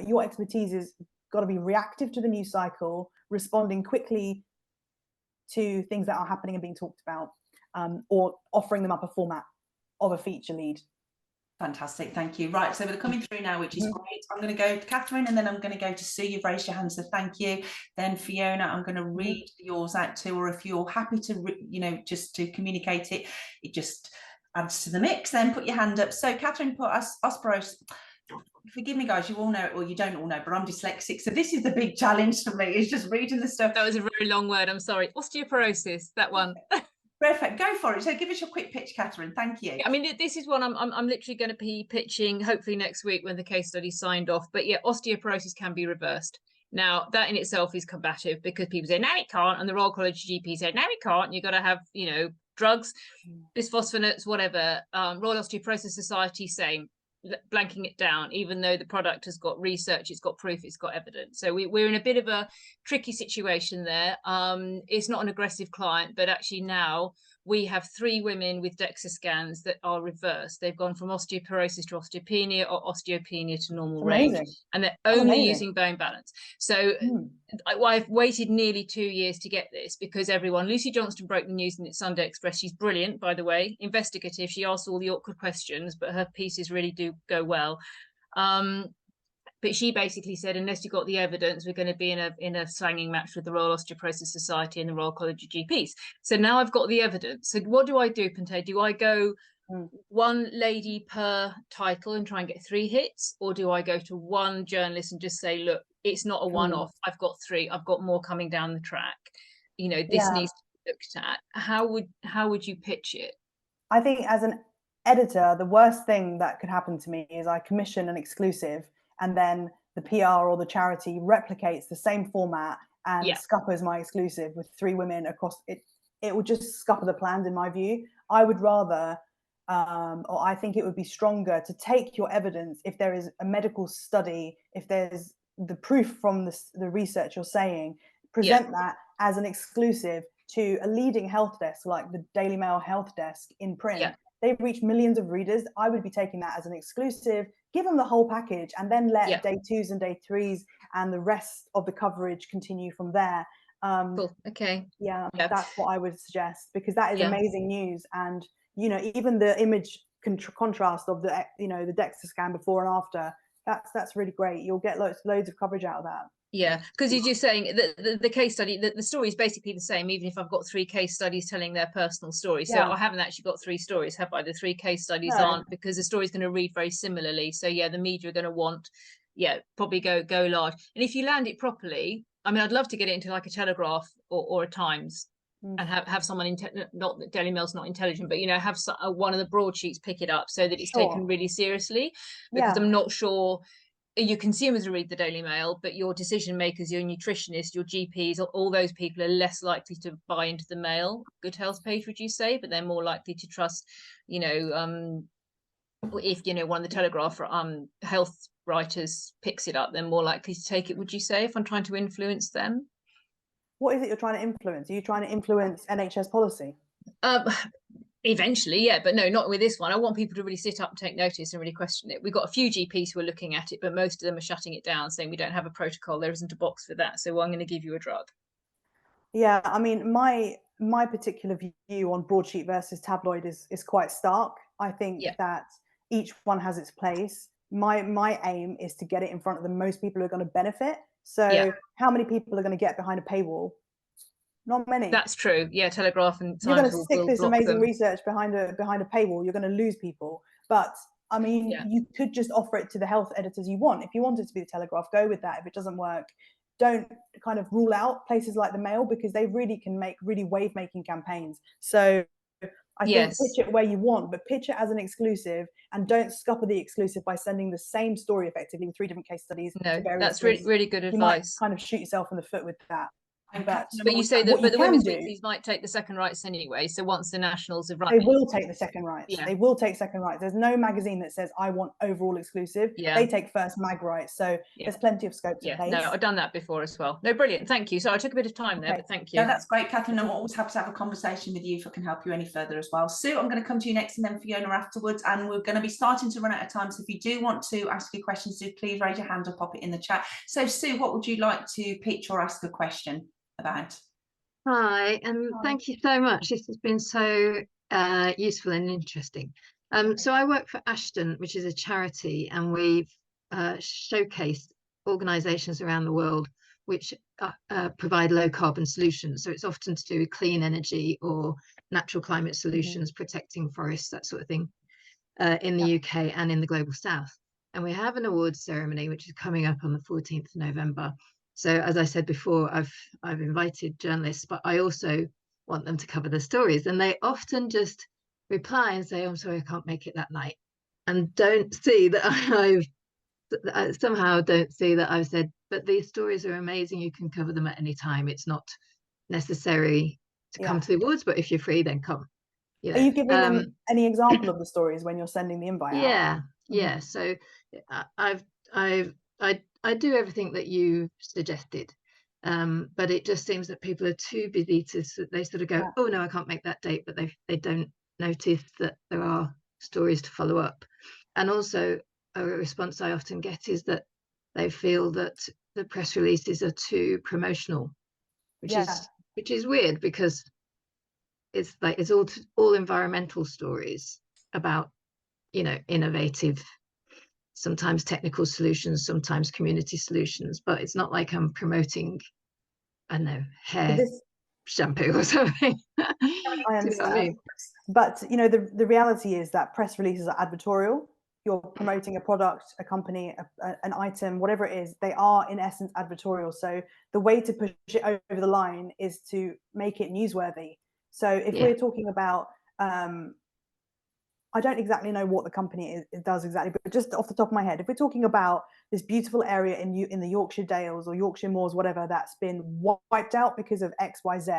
your expertise is got to be reactive to the news cycle, responding quickly to things that are happening and being talked about, or offering them up a format of a feature lead. Fantastic, thank you. Right, so we're coming through now, which is great. I'm going to go to Catherine, and then I'm going to go to Sue. You've raised your hand, so thank you. Then Fiona, I'm going to read yours out too, or if you're happy to, just to communicate it, it just adds to the mix, then put your hand up. So Catherine put osteoporosis. Forgive me, guys, you all know it, or you don't all know, but I'm dyslexic, so this is the big challenge for me, is just reading the stuff. That was a very long word, I'm sorry. Osteoporosis, that one. Perfect, go for it. So give us your quick pitch, Catherine. Thank you. I mean, this is one I'm literally going to be pitching hopefully next week when the case study's signed off. But yeah, osteoporosis can be reversed. Now, that in itself is combative, because people say, no, it can't. And the Royal College of GP said, no, it can't. You've got to have, drugs, bisphosphonates, whatever. Royal Osteoporosis Society, same, blanking it down, even though the product has got research, it's got proof, it's got evidence. So we're in a bit of a tricky situation there. It's not an aggressive client, but actually now we have 3 women with DEXA scans that are reversed. They've gone from osteoporosis to osteopenia, or osteopenia to normal range, and they're only using bone balance. So I've waited nearly 2 years to get this, because Lucy Johnston broke the news in its Sunday Express. She's brilliant, by the way, investigative. She asks all the awkward questions, but her pieces really do go well. But she basically said, unless you got the evidence, we're going to be in a slanging match with the Royal Osteoporosis Society and the Royal College of GPs. So now I've got the evidence. So what do I do, Pante? Do I go one lady per title and try and get 3 hits? Or do I go to one journalist and just say, look, it's not a one-off. I've got 3. I've got more coming down the track. This needs to be looked at. How would you pitch it? I think as an editor, the worst thing that could happen to me is I commission an exclusive, and then the PR or the charity replicates the same format and scuppers my exclusive with 3 women across it. It would just scupper the plans, in my view. I would rather, or I think it would be stronger to take your evidence, if there is a medical study, if there's the proof from the research you're saying, present that as an exclusive to a leading health desk like the Daily Mail Health Desk in print. They've reached millions of readers. I would be taking that as an exclusive, give them the whole package, and then let day 2s and day 3s and the rest of the coverage continue from there. Cool. Okay. Yeah, that's what I would suggest, because that is amazing news. And, even the image contrast of the, the DEXA scan before and after, that's really great. You'll get loads of coverage out of that. Yeah, because as you're saying, the case study, the story is basically the same, even if I've got 3 case studies telling their personal story. So I haven't actually got 3 stories, have I? The 3 case studies aren't, because the story's going to read very similarly. So the media are going to want, probably go large. And if you land it properly, I mean, I'd love to get it into like a Telegraph or a Times, and have someone, not that Daily Mail's not intelligent, but have one of the broadsheets pick it up so that it's taken really seriously, because I'm not sure your consumers will read the Daily Mail, but your decision makers, your nutritionists, your GPs, all those people are less likely to buy into the Mail Good Health page, would you say? But they're more likely to trust, if one of the Telegraph health writers picks it up, they're more likely to take it, would you say, if I'm trying to influence them? What is it you're trying to influence? Are you trying to influence NHS policy? Eventually, but no, not with this one. I want people to really sit up and take notice and really question it. We've got a few GPs who are looking at it, but most of them are shutting it down, saying we don't have a protocol, there isn't a box for that, so I'm going to give you a drug. Yeah, I mean, my particular view on broadsheet versus tabloid is quite stark. I think that each one has its place. My aim is to get it in front of the most people who are going to benefit. So how many people are going to get behind a paywall? Not many. That's true. Yeah, Telegraph and You're Times going to stick will this block amazing them. research behind a paywall. You're going to lose people. But I mean, you could just offer it to the health editors you want. If you want it to be the Telegraph, go with that. If it doesn't work, don't kind of rule out places like the Mail, because they really can make really wave-making campaigns. So I think pitch it where you want, but pitch it as an exclusive, and don't scupper the exclusive by sending the same story effectively with 3 different case studies. No, to various that's things. really good You advice. might kind of shoot yourself in the foot with that. But you say that, but the women's weeklies might take the second rights anyway. So once the nationals have run, they will take the second rights. Yeah. They will take second rights. There's no magazine that says I want overall exclusive. Yeah. They take first mag rights. So there's plenty of scope to place. No, I've done that before as well. No, brilliant. Thank you. So I took a bit of time there, but thank you. No, that's great, Catherine. I'm always happy to have a conversation with you if I can help you any further as well. Sue, I'm going to come to you next, and then Fiona afterwards. And we're going to be starting to run out of time. So if you do want to ask your questions, do please raise your hand or pop it in the chat. So Sue, what would you like to pitch or ask a question about? Hi, and thank you so much. This has been so useful and interesting. So I work for Ashton, which is a charity, and we've showcased organisations around the world which provide low carbon solutions. So it's often to do with clean energy or natural climate solutions, protecting forests, that sort of thing, in the UK and in the Global South. And we have an awards ceremony which is coming up on the 14th of November. So as I said before, I've invited journalists, but I also want them to cover the stories. And they often just reply and say, oh, I'm sorry, I can't make it that night. And don't see that I somehow don't see that I've said, but these stories are amazing. You can cover them at any time. It's not necessary to come to the awards, but if you're free, then come. You know, are you giving them any example of the stories when you're sending the invite out? Yeah. So I do everything that you suggested, but it just seems that people are too busy they sort of go, oh no, I can't make that date, but they don't notice that there are stories to follow up. And also a response I often get is that they feel that the press releases are too promotional, which is weird, because it's like it's all environmental stories about, you know, innovative, sometimes technical solutions, sometimes community solutions, but it's not like I'm promoting, I don't know, hair shampoo or something. I understand. But you know, the reality is that press releases are advertorial. You're promoting a product, a company, an item, whatever it is, they are in essence advertorial. So the way to push it over the line is to make it newsworthy. So if we're talking about I don't exactly know what the company does exactly, but just off the top of my head, if we're talking about this beautiful area in the Yorkshire Dales or Yorkshire Moors, whatever, that's been wiped out because of X, Y, Z,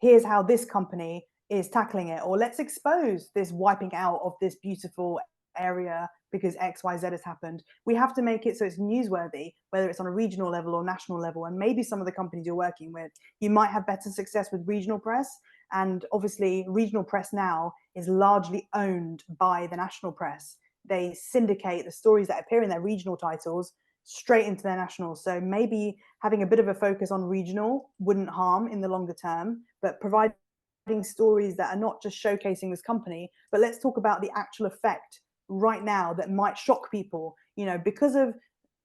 here's how this company is tackling it. Or let's expose this wiping out of this beautiful area because X, Y, Z has happened. We have to make it so it's newsworthy, whether it's on a regional level or national level. And maybe some of the companies you're working with, you might have better success with regional press. And obviously regional press now is largely owned by the national press. They syndicate the stories that appear in their regional titles straight into their national. So maybe having a bit of a focus on regional wouldn't harm in the longer term, but providing stories that are not just showcasing this company, but let's talk about the actual effect right now that might shock people. You know, because of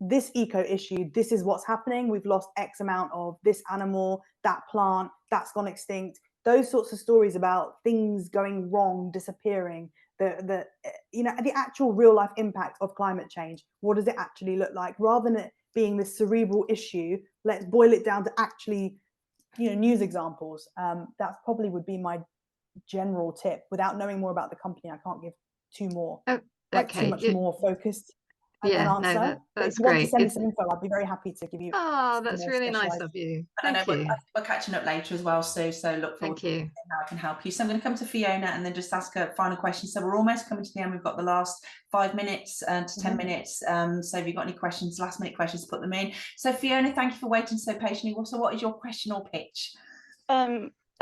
this eco issue, this is what's happening. We've lost X amount of this animal, that plant, that's gone extinct. Those sorts of stories about things going wrong, disappearing, the you know, the actual real life impact of climate change. What does it actually look like? Rather than it being this cerebral issue, let's boil it down to actually, you know, news examples. That probably would be my general tip. Without knowing more about the company, I can't give two more, too much more focused an answer. No, that's if you want great. to send me some info, I'd be very happy to give you. Oh, that's really nice of you. Thank you. We're catching up later as well, Sue, so look forward to how I can help you. So I'm going to come to Fiona and then just ask a final question. So we're almost coming to the end. We've got the last 5 minutes to 10 minutes. So if you've got any questions, last minute questions, put them in. So Fiona, thank you for waiting so patiently. So what is your question or pitch?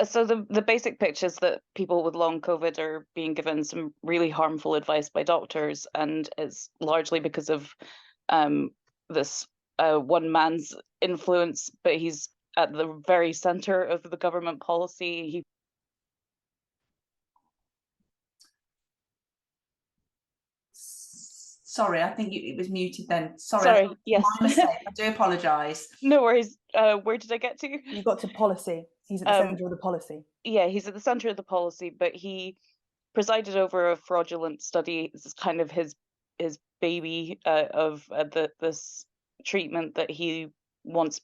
So the basic pitch is that people with long COVID are being given some really harmful advice by doctors, and it's largely because of this one man's influence, but he's at the very center of the government policy. Sorry, I think it was muted then. Sorry, yes. My mistake. I do apologise. No worries. Where did I get to? You got to policy. He's at the centre of the policy. Yeah, he's at the centre of the policy, but he presided over a fraudulent study. This is kind of his baby of this treatment that he wants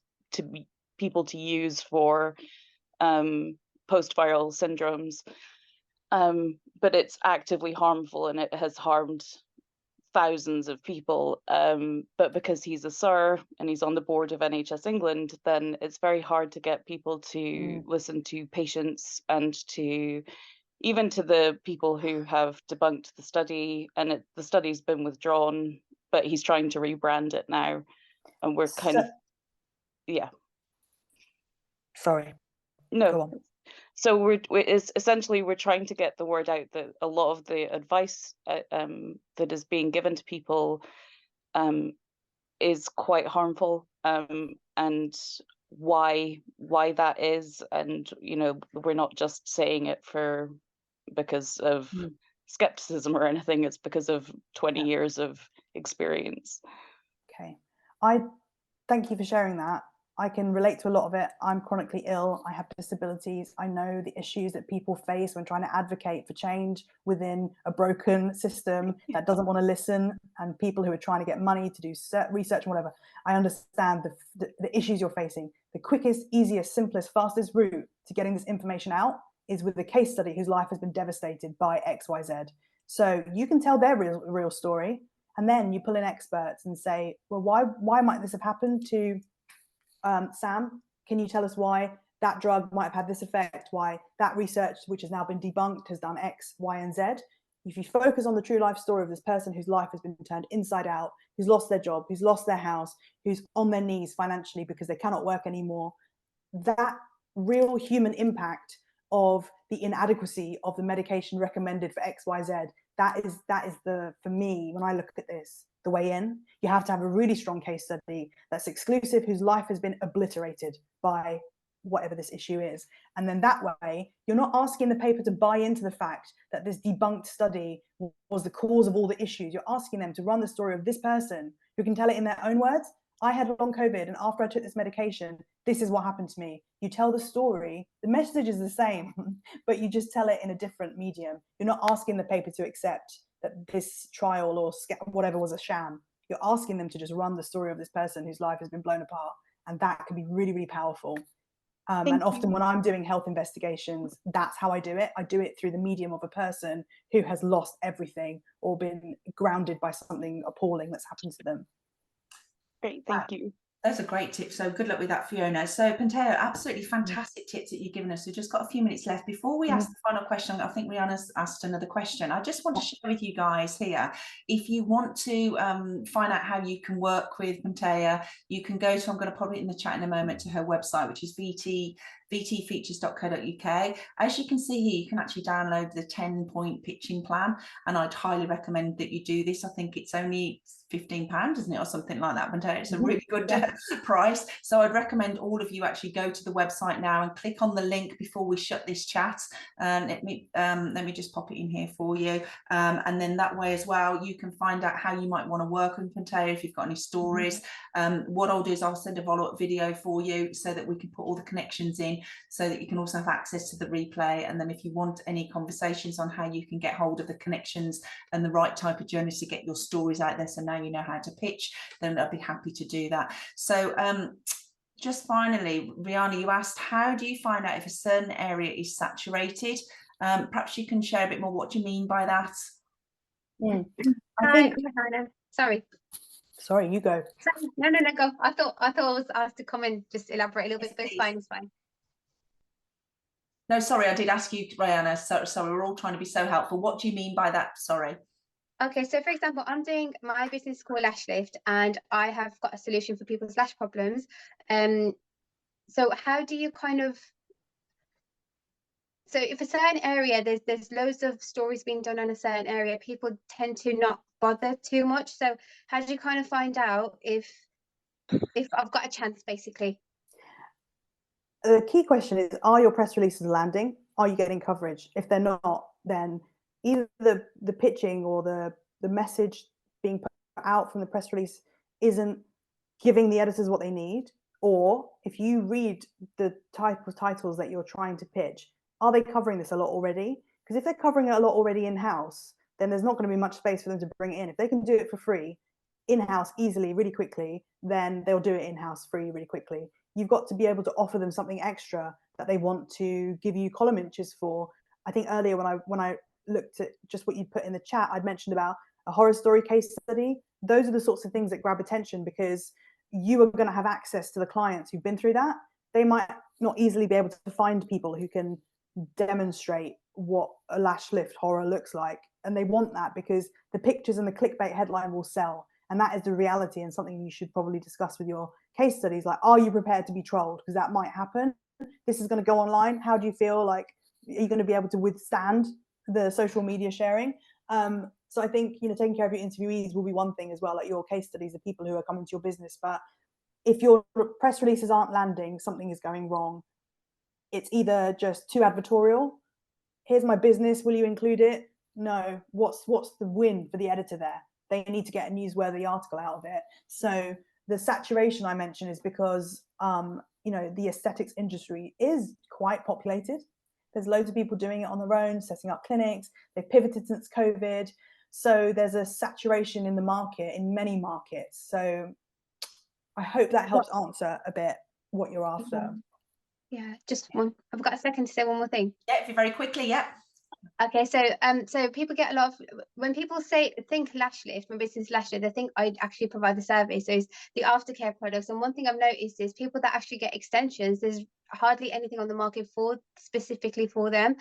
people to use for post-viral syndromes. But it's actively harmful, and it has harmed thousands of people. But because he's a SIR and he's on the board of NHS England, then it's very hard to get people to listen to patients and to even to the people who have debunked the study. And the study's been withdrawn, but he's trying to rebrand it now, and we're kind of Sorry. No. Go on. So essentially we're trying to get the word out that a lot of the advice that is being given to people is quite harmful, and why that is, and we're not just saying it because of skepticism or anything. It's because of 20 years of experience. Okay, I thank you for sharing that. I can relate to a lot of it. I'm chronically ill. I have disabilities. I know the issues that people face when trying to advocate for change within a broken system that doesn't want to listen, and people who are trying to get money to do research and whatever. I understand the issues you're facing. The quickest, easiest, simplest, fastest route to getting this information out is with a case study whose life has been devastated by XYZ. So you can tell their real story, and then you pull in experts and say, well, why might this have happened to Sam? Can you tell us why that drug might have had this effect, why that research, which has now been debunked, has done X, Y, and Z? If you focus on the true life story of this person whose life has been turned inside out, who's lost their job, who's lost their house, who's on their knees financially because they cannot work anymore, that real human impact of the inadequacy of the medication recommended for X, Y, Z, that is for me, when I look at this, the way in. You have to have a really strong case study that's exclusive, whose life has been obliterated by whatever this issue is. And then that way, you're not asking the paper to buy into the fact that this debunked study was the cause of all the issues. You're asking them to run the story of this person who can tell it in their own words. I had long COVID, and after I took this medication, this is what happened to me. You tell the story, the message is the same, but you just tell it in a different medium. You're not asking the paper to accept that this trial or whatever was a sham. You're asking them to just run the story of this person whose life has been blown apart, and that can be really, really powerful. And often when I'm doing health investigations, that's how I do it. I do it through the medium of a person who has lost everything or been grounded by something appalling that's happened to them. Great, thank you. Those are great tips. So good luck with that, Fiona. So Pantea, absolutely fantastic tips that you've given us. We've just got a few minutes left. Before we ask the final question, I think Rihanna's asked another question. I just want to share with you guys here, if you want to find out how you can work with Pantea, you can go to, I'm going to pop it in the chat in a moment, to her website, which is vtfeatures.co.uk. As you can see here, you can actually download the 10-point pitching plan, and I'd highly recommend that you do this. I think it's only £15, isn't it, or something like that, but it's a really good price. So I'd recommend all of you actually go to the website now and click on the link before we shut this chat. Let me just pop it in here for you, and then that way as well you can find out how you might want to work with Pantea if you've got any stories. What I'll do is I'll send a follow-up video for you so that we can put all the connections in, so that you can also have access to the replay. And then if you want any conversations on how you can get hold of the connections and the right type of journalists to get your stories out there, so now you know how to pitch, then I'd be happy to do that. So just finally, Rihanna, you asked, how do you find out if a certain area is saturated? Perhaps you can share a bit more. What do you mean by that? Hi, sorry, you go. No, go. I thought I was asked to come in, just elaborate a little bit, but it's fine, it's fine. No, sorry, I did ask you, Rihanna. Sorry, we're all trying to be so helpful. What do you mean by that? Sorry. Okay, so for example, I'm doing my business called Lash Lift, and I have got a solution for people's lash problems. So how do you kind of, so if a certain area, there's loads of stories being done on a certain area, people tend to not bother too much. So how do you kind of find out if I've got a chance, basically? The key question is, are your press releases landing? Are you getting coverage? If they're not, then either the pitching or the message being out from the press release isn't giving the editors what they need, or if you read the type of titles that you're trying to pitch, are they covering this a lot already? Because if they're covering it a lot already in-house, then there's not going to be much space for them to bring it in. If they can do it for free in-house easily, really quickly, then they'll do it in-house free really quickly. You've got to be able to offer them something extra that they want to give you column inches for. I think earlier when I looked at just what you put in the chat, I'd mentioned about a horror story case study. Those are the sorts of things that grab attention, because you are going to have access to the clients who've been through that. They might not easily be able to find people who can demonstrate what a lash lift horror looks like, and they want that because the pictures and the clickbait headline will sell, and that is the reality, and something you should probably discuss with your case studies. Like, are you prepared to be trolled? Because that might happen. This is going to go online. How do you feel? Like, are you going to be able to withstand the social media sharing? So I think, taking care of your interviewees will be one thing as well, like your case studies, the people who are coming to your business. But if your press releases aren't landing, something is going wrong. It's either just too advertorial. Here's my business, will you include it? No. What's the win for the editor there? They need to get a newsworthy article out of it. So the saturation I mentioned is because the aesthetics industry is quite populated. There's loads of people doing it on their own, setting up clinics. They've pivoted since COVID. So there's a saturation in the market, in many markets. So I hope that helps answer a bit what you're after. Yeah, just one. I've got a second to say one more thing. Yeah, if you very quickly, yeah. Okay, so people get a lot of, when people think lash lift, my business lash lift, they think I actually provide the service. So it's the aftercare products. And one thing I've noticed is people that actually get extensions, there's hardly anything on the market specifically for them.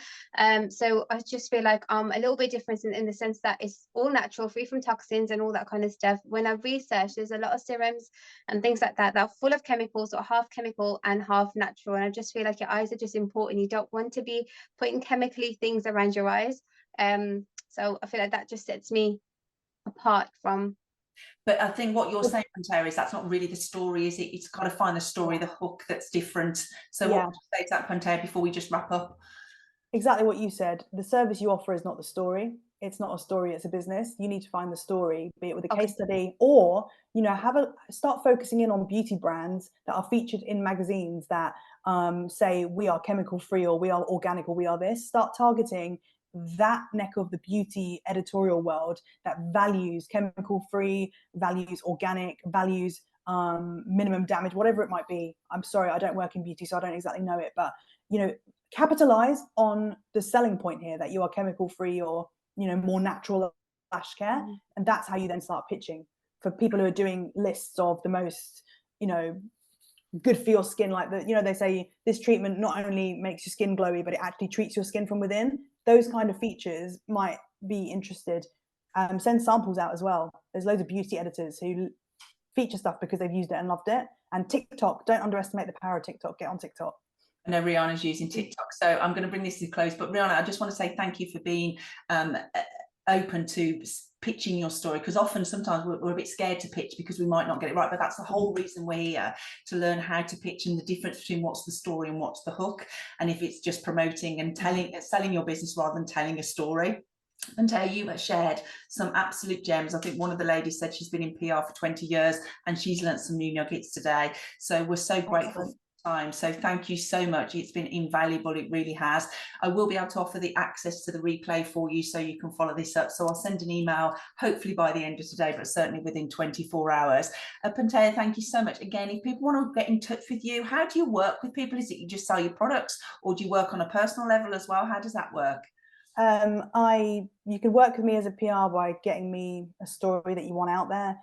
So I just feel like a little bit different in the sense that it's all natural, free from toxins and all that kind of stuff. When I've researched, there's a lot of serums and things like that are full of chemicals, or half chemical and half natural. And I just feel like your eyes are just important. You don't want to be putting chemically things around your eyes. So I feel like that just sets me apart from. But I think what you're saying, Pantera, is that's not really the story, is it? It's got to find the story, the hook that's different. So what would you say to that, Pantera, before we just wrap up? Exactly what you said. The service you offer is not the story. It's not a story, it's a business. You need to find the story, be it with a case study, or start focusing in on beauty brands that are featured in magazines that say we are chemical free, or we are organic, or we are this. Start targeting that neck of the beauty editorial world that values chemical free, values organic, values minimum damage, whatever it might be. I'm sorry, I don't work in beauty, so I don't exactly know it, but capitalize on the selling point here, that you are chemical free, or more natural lash care. And that's how you then start pitching for people who are doing lists of the most good for your skin, like they say this treatment not only makes your skin glowy, but it actually treats your skin from within. Those kind of features might be interested. Send samples out as well. There's loads of beauty editors who feature stuff because they've used it and loved it. And TikTok, don't underestimate the power of TikTok. Get on TikTok. I know Rihanna's using TikTok, so I'm going to bring this to a close. But Rihanna, I just want to say thank you for being open to pitching your story, because sometimes we're a bit scared to pitch because we might not get it right. But that's the whole reason we're here, to learn how to pitch and the difference between what's the story and what's the hook, and if it's just promoting and selling your business rather than telling a story. And you have shared some absolute gems. I think one of the ladies said she's been in PR for 20 years and she's learnt some new nuggets today. So we're so grateful for time. So thank you so much. It's been invaluable. It really has. I will be able to offer the access to the replay for you so you can follow this up. So I'll send an email hopefully by the end of today, but certainly within 24 hours. Pantera, thank you so much. Again, if people want to get in touch with you, how do you work with people? Is it you just sell your products, or do you work on a personal level as well? How does that work? You can work with me as a PR by getting me a story that you want out there.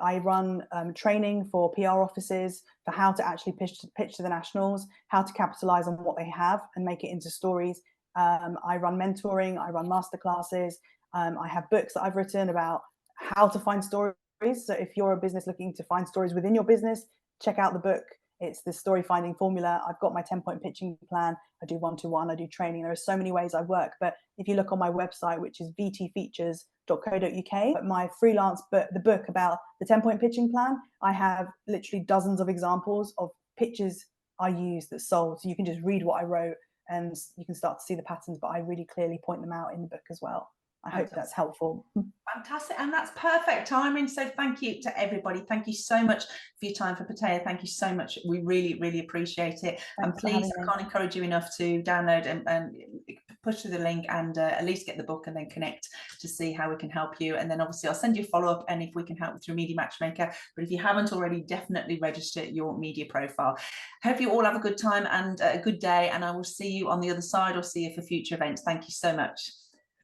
I run training for PR offices for how to actually pitch to the nationals, how to capitalize on what they have and make it into stories. I run mentoring, I run masterclasses. I have books that I've written about how to find stories. So if you're a business looking to find stories within your business, check out the book. It's the story finding formula. I've got my 10-point pitching plan. I do one-to-one, I do training. There are so many ways I work. But if you look on my website, which is vtfeatures.co.uk, my freelance book, the book about the 10-point pitching plan, I have literally dozens of examples of pitches I use that sold. So you can just read what I wrote and you can start to see the patterns, but I really clearly point them out in the book as well. I hope that's helpful. Fantastic, and that's perfect timing. So thank you to everybody. Thank you so much for your time, for Patea. Thank you so much. We really appreciate it. And please, I can't encourage you enough to download and push through the link and at least get the book and then connect to see how we can help you. And then obviously I'll send you a follow-up, and if we can help through Media Matchmaker. But if you haven't already, definitely register your media profile. Hope you all have a good time and a good day, and I will see you on the other side or see you for future events. Thank you so much.